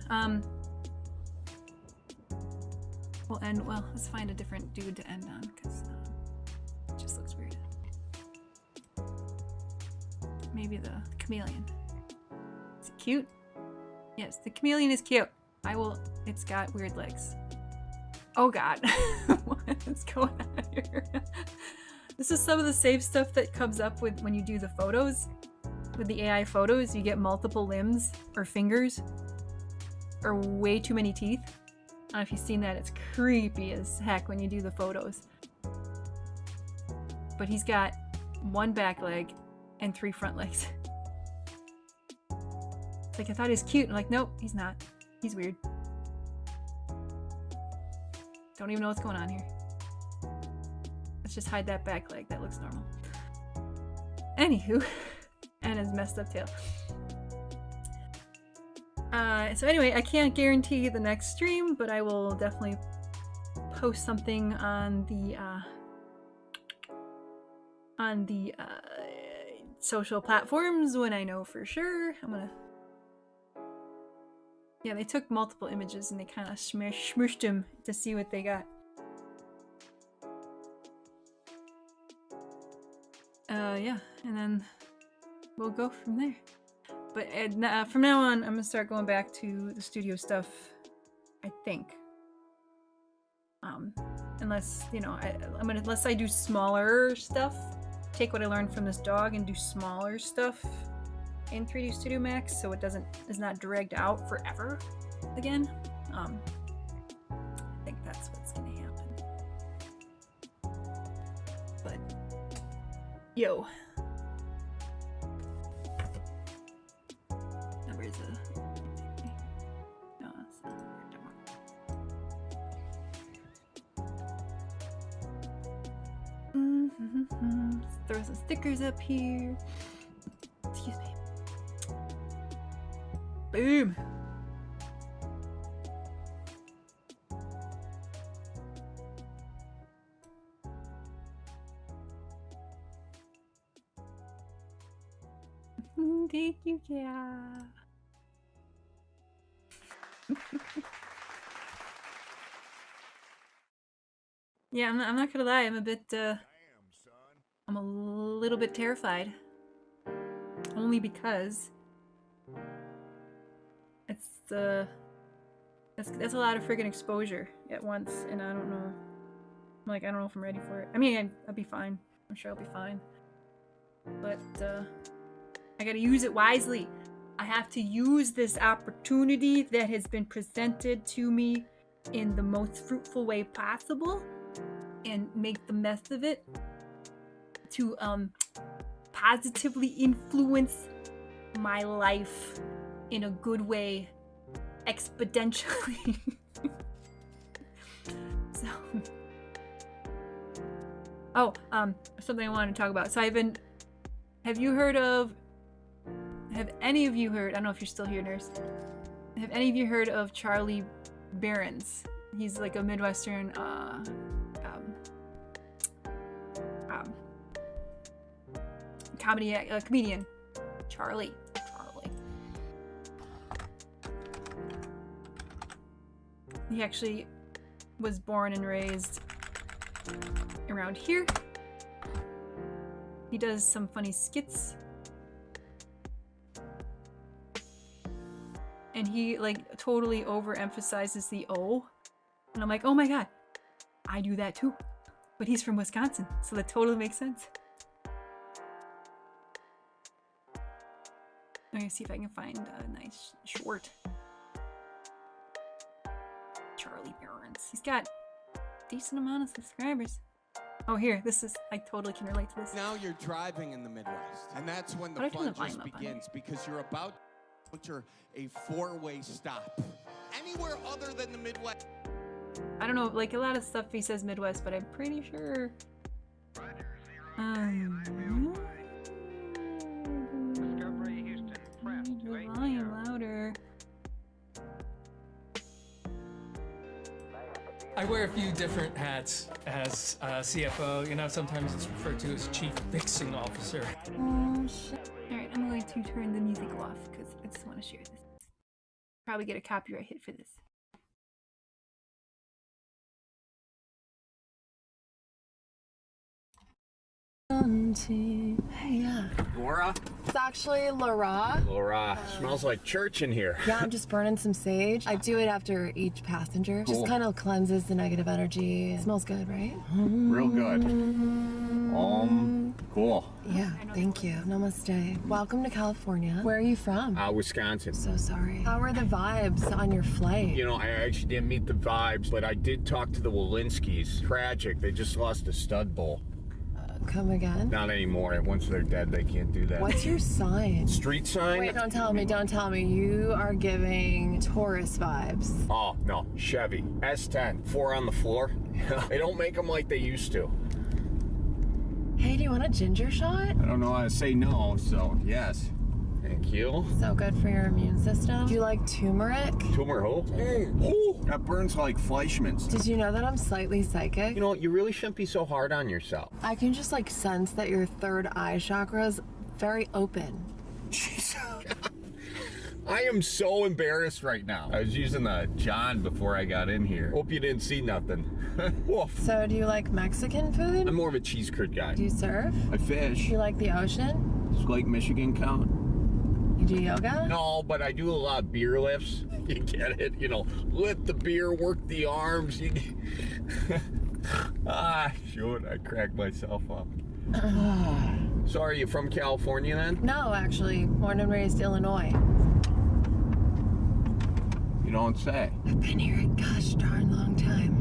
Well, let's find a different dude to end on, because it just looks weird. Maybe the chameleon. Is it cute? Yes, the chameleon is cute. It's got weird legs. Oh god. What is going on here? This is some of the same stuff that comes up with when you do the photos. With the AI photos, you get multiple limbs or fingers or way too many teeth. I don't know if you've seen that. It's creepy as heck when you do the photos. But he's got 1 back leg and 3 front legs. It's like, I thought he was cute. I'm like, nope, he's not. He's weird. Don't even know what's going on here. Let's just hide that back leg. That looks normal. Anywho, and his messed up tail. So anyway, I can't guarantee the next stream, but I will definitely post something on the social platforms when I know for sure. Yeah, they took multiple images and they kind of smushed them to see what they got. Yeah, and then we'll go from there. But from now on, I'm gonna start going back to the studio stuff, I think. Unless, you know, unless I do smaller stuff, take what I learned from this dog and do smaller stuff in 3D Studio Max, so is not dragged out forever again. I think that's what's gonna happen. But yo. Where's the... No, that's not Let's throw some stickers up here. Excuse me. Boom! Thank you, yeah. Yeah, I'm not gonna lie, I'm a little bit terrified. Only because that's a lot of friggin' exposure at once, and I don't know. I don't know if I'm ready for it. I mean, I'll be fine. I'm sure I'll be fine. But I gotta use it wisely. I have to use this opportunity that has been presented to me in the most fruitful way possible and make the best of it to positively influence my life in a good way exponentially. Oh, something I wanted to talk about. So have any of you heard, I don't know if you're still here, nurse. Have any of you heard of Charlie Behrens? He's like a Midwestern, comedian. Charlie. He actually was born and raised around here. He does some funny skits. And he like totally overemphasizes the O. And I'm like, oh my god, I do that too. But he's from Wisconsin, so that totally makes sense. I'm gonna see if I can find a nice short. Charlie Behrens. He's got a decent amount of subscribers. Oh, here, this is, I totally can relate to this. Now you're driving in the Midwest, and that's when the How do I turn the fun just volume up on begins, because you're about to enter a four-way stop. Anywhere other than the Midwest. I don't know, like a lot of stuff he says Midwest, but I'm pretty sure. The volume louder. I wear a few different hats as CFO. You know, sometimes it's referred to as Chief Fixing Officer. Oh shit. Alright, I'm going to turn the music off because I just want to share this. Probably get a copyright hit for this. Hey, yeah. Laura? It's actually Laura. Laura, smells like church in here. Yeah, I'm just burning some sage. I do it after each passenger. Cool. Just kind of cleanses the negative energy. It smells good, right? Real good. Cool. Yeah, thank you. Namaste. Welcome to California. Where are you from? Wisconsin. So sorry. How are the vibes on your flight? You know, I actually didn't meet the vibes, but I did talk to the Walensky's. Tragic. They just lost a stud bull. Come again? Not anymore. Once they're dead, they can't do that. What's your sign? Street sign? Wait, don't tell me, don't tell me. You are giving Taurus vibes. Oh, no. Chevy. S10. 4 on the floor. They don't make them like they used to. Hey, do you want a ginger shot? I don't know how to say no, so yes. Thank you. So good for your immune system. Do you like turmeric? Tumor who? Who? That burns like Fleischmann's. Did you know that I'm slightly psychic? You know, you really shouldn't be so hard on yourself. I can just like sense that your third eye chakra's very open. Jeez. I am so embarrassed right now. I was using the John before I got in here. Hope you didn't see nothing. Woof. So do you like Mexican food? I'm more of a cheese curd guy. Do you surf? I fish. Do you like the ocean? Does Lake Michigan count? You do yoga? No, but I do a lot of beer lifts. You get it? You know, lift the beer, work the arms. Shoot, I cracked myself up. So are you from California then? No, actually. Born and raised Illinois. You don't say. I've been here a gosh darn long time.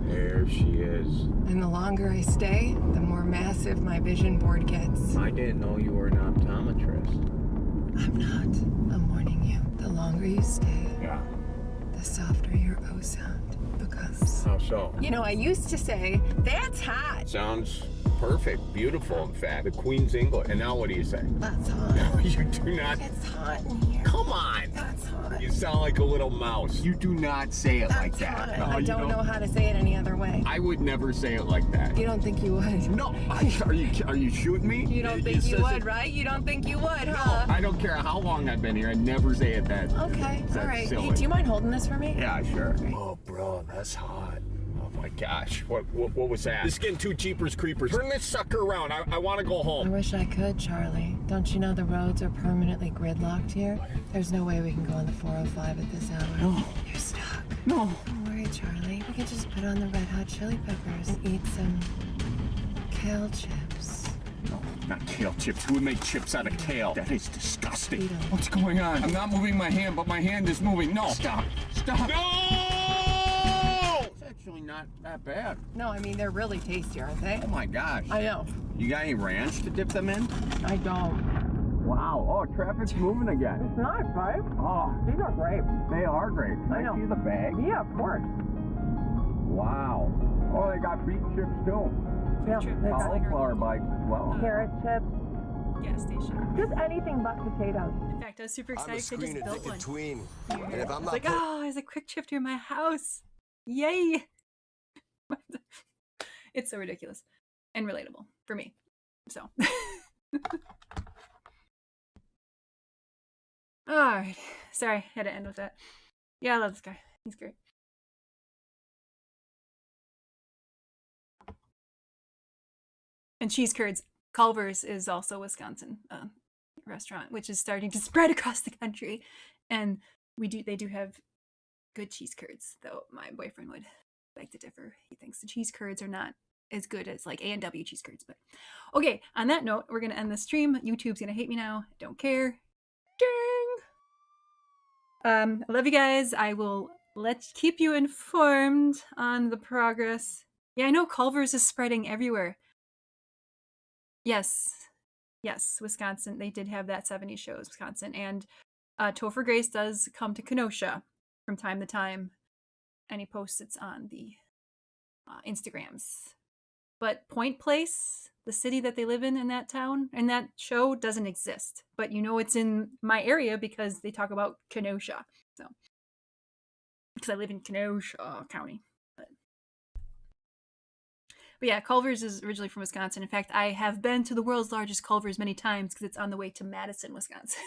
There she is. And the longer I stay, the more massive my vision board gets. I didn't know you were an optometrist. I'm not. I'm warning you. The longer you stay, Yeah. the softer your O sound becomes. How so? You know, I used to say, that's hot. Sounds perfect, beautiful, in fact. The Queen's English. And now what do you say? That's hot. You do not. It's hot in here. Come on. That's hot. You sound like a little mouse. You do not say it like That's that. hot. No, I you don't know how to say it any other way. I would never say it like that. You don't think you would? No, are you shooting me? You don't think you would, right? You don't think you would, huh? I don't care how long I've been here. I never say it that. Okay, That's all right. silly. Hey, do you mind holding this for me? Yeah, sure. Oh, bro, that's hot. Oh my gosh, what was that? This is getting too cheapers creepers. Turn this sucker around. I want to go I home. wish I could, Charlie. Don't you know the roads are permanently gridlocked here? There's no way we can go on the 405 at this hour. No. You're stuck. No. Don't worry, Charlie. We can just put on the red hot chili peppers and eat some kale chips. No, not kale chips. Who would make chips out of kale? That is disgusting. Eat 'em. What's going on? I'm not moving my hand, but my hand is moving. No. Stop. Stop. No! It's actually not that bad. No, I mean, they're really tasty, aren't they? Oh my gosh. I know. You got any ranch to dip them in? I don't. Wow. Oh, traffic's moving again. It's not, right? Oh, These are great. they are great. Can I know. see the bag? Yeah, of course. Wow. Oh, they got beet chips too. Yep, Trip, they that's got like our Cauliflower local, bites as well. carrot chips, gas station. just anything but potatoes. In fact, I was super I'm a excited 'cause I screen just built one. addicted tween. near And here. if I'm It's not like, put- oh, there's a quick trip near my house. Yay! It's so ridiculous and relatable for me. So, all right. Sorry, had to end with that. Yeah, I love this guy. He's great. And cheese curds. Culver's is also a Wisconsin restaurant, which is starting to spread across the country. And they do have good cheese curds, though my boyfriend would beg to differ. He thinks the cheese curds are not as good as like A&W cheese curds. But okay, on that note, we're gonna end the stream. YouTube's gonna hate me now. Don't care. Ding. I love you guys. I will keep you informed on the progress. Yeah, I know Culver's is spreading everywhere. Yes. Yes, Wisconsin. They did have that 70 shows, Wisconsin. And Topher Grace does come to Kenosha from time to time. And he posts it on the Instagrams. But Point Place, the city that they live in that town, and that show doesn't exist. But you know it's in my area because they talk about Kenosha. So, because I live in Kenosha County. But yeah, Culver's is originally from Wisconsin. In fact, I have been to the world's largest Culver's many times because it's on the way to Madison, Wisconsin.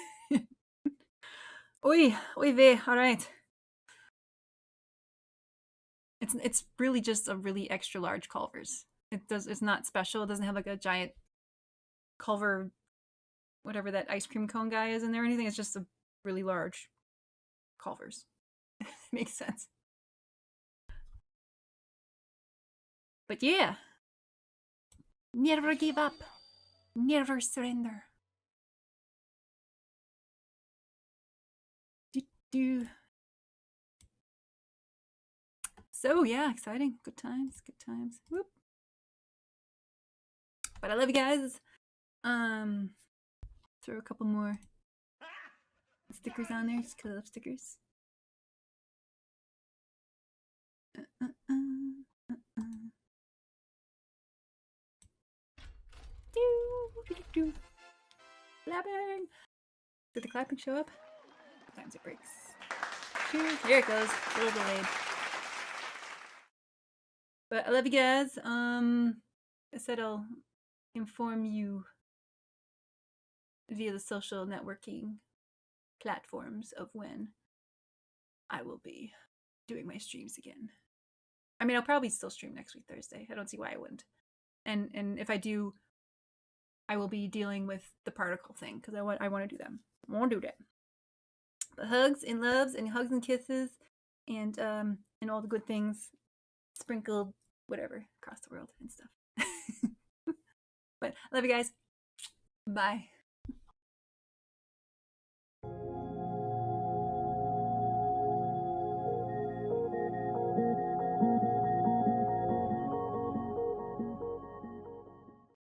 Oy vey, all right. It's really just a really extra large Culver's. It's not special. It doesn't have like a giant Culver, whatever that ice cream cone guy is in there or anything. It's just a really large Culver's. Makes sense. But yeah. Never give up. Never surrender. Do. So yeah, exciting. Good times. Good times. Whoop. But I love you guys. Throw a couple more stickers on there just because I love stickers. Clapping. Did the clapping show up? Sometimes it breaks. Here it goes. A little delayed. But I love you guys. I said I'll inform you via the social networking platforms of when I will be doing my streams again. I mean, I'll probably still stream next week, Thursday. I don't see why I wouldn't. And if I do, I will be dealing with the particle thing because I want to do them. I want to do that. But hugs and loves and hugs and kisses and all the good things sprinkled whatever across the world and stuff. But I love you guys. Bye.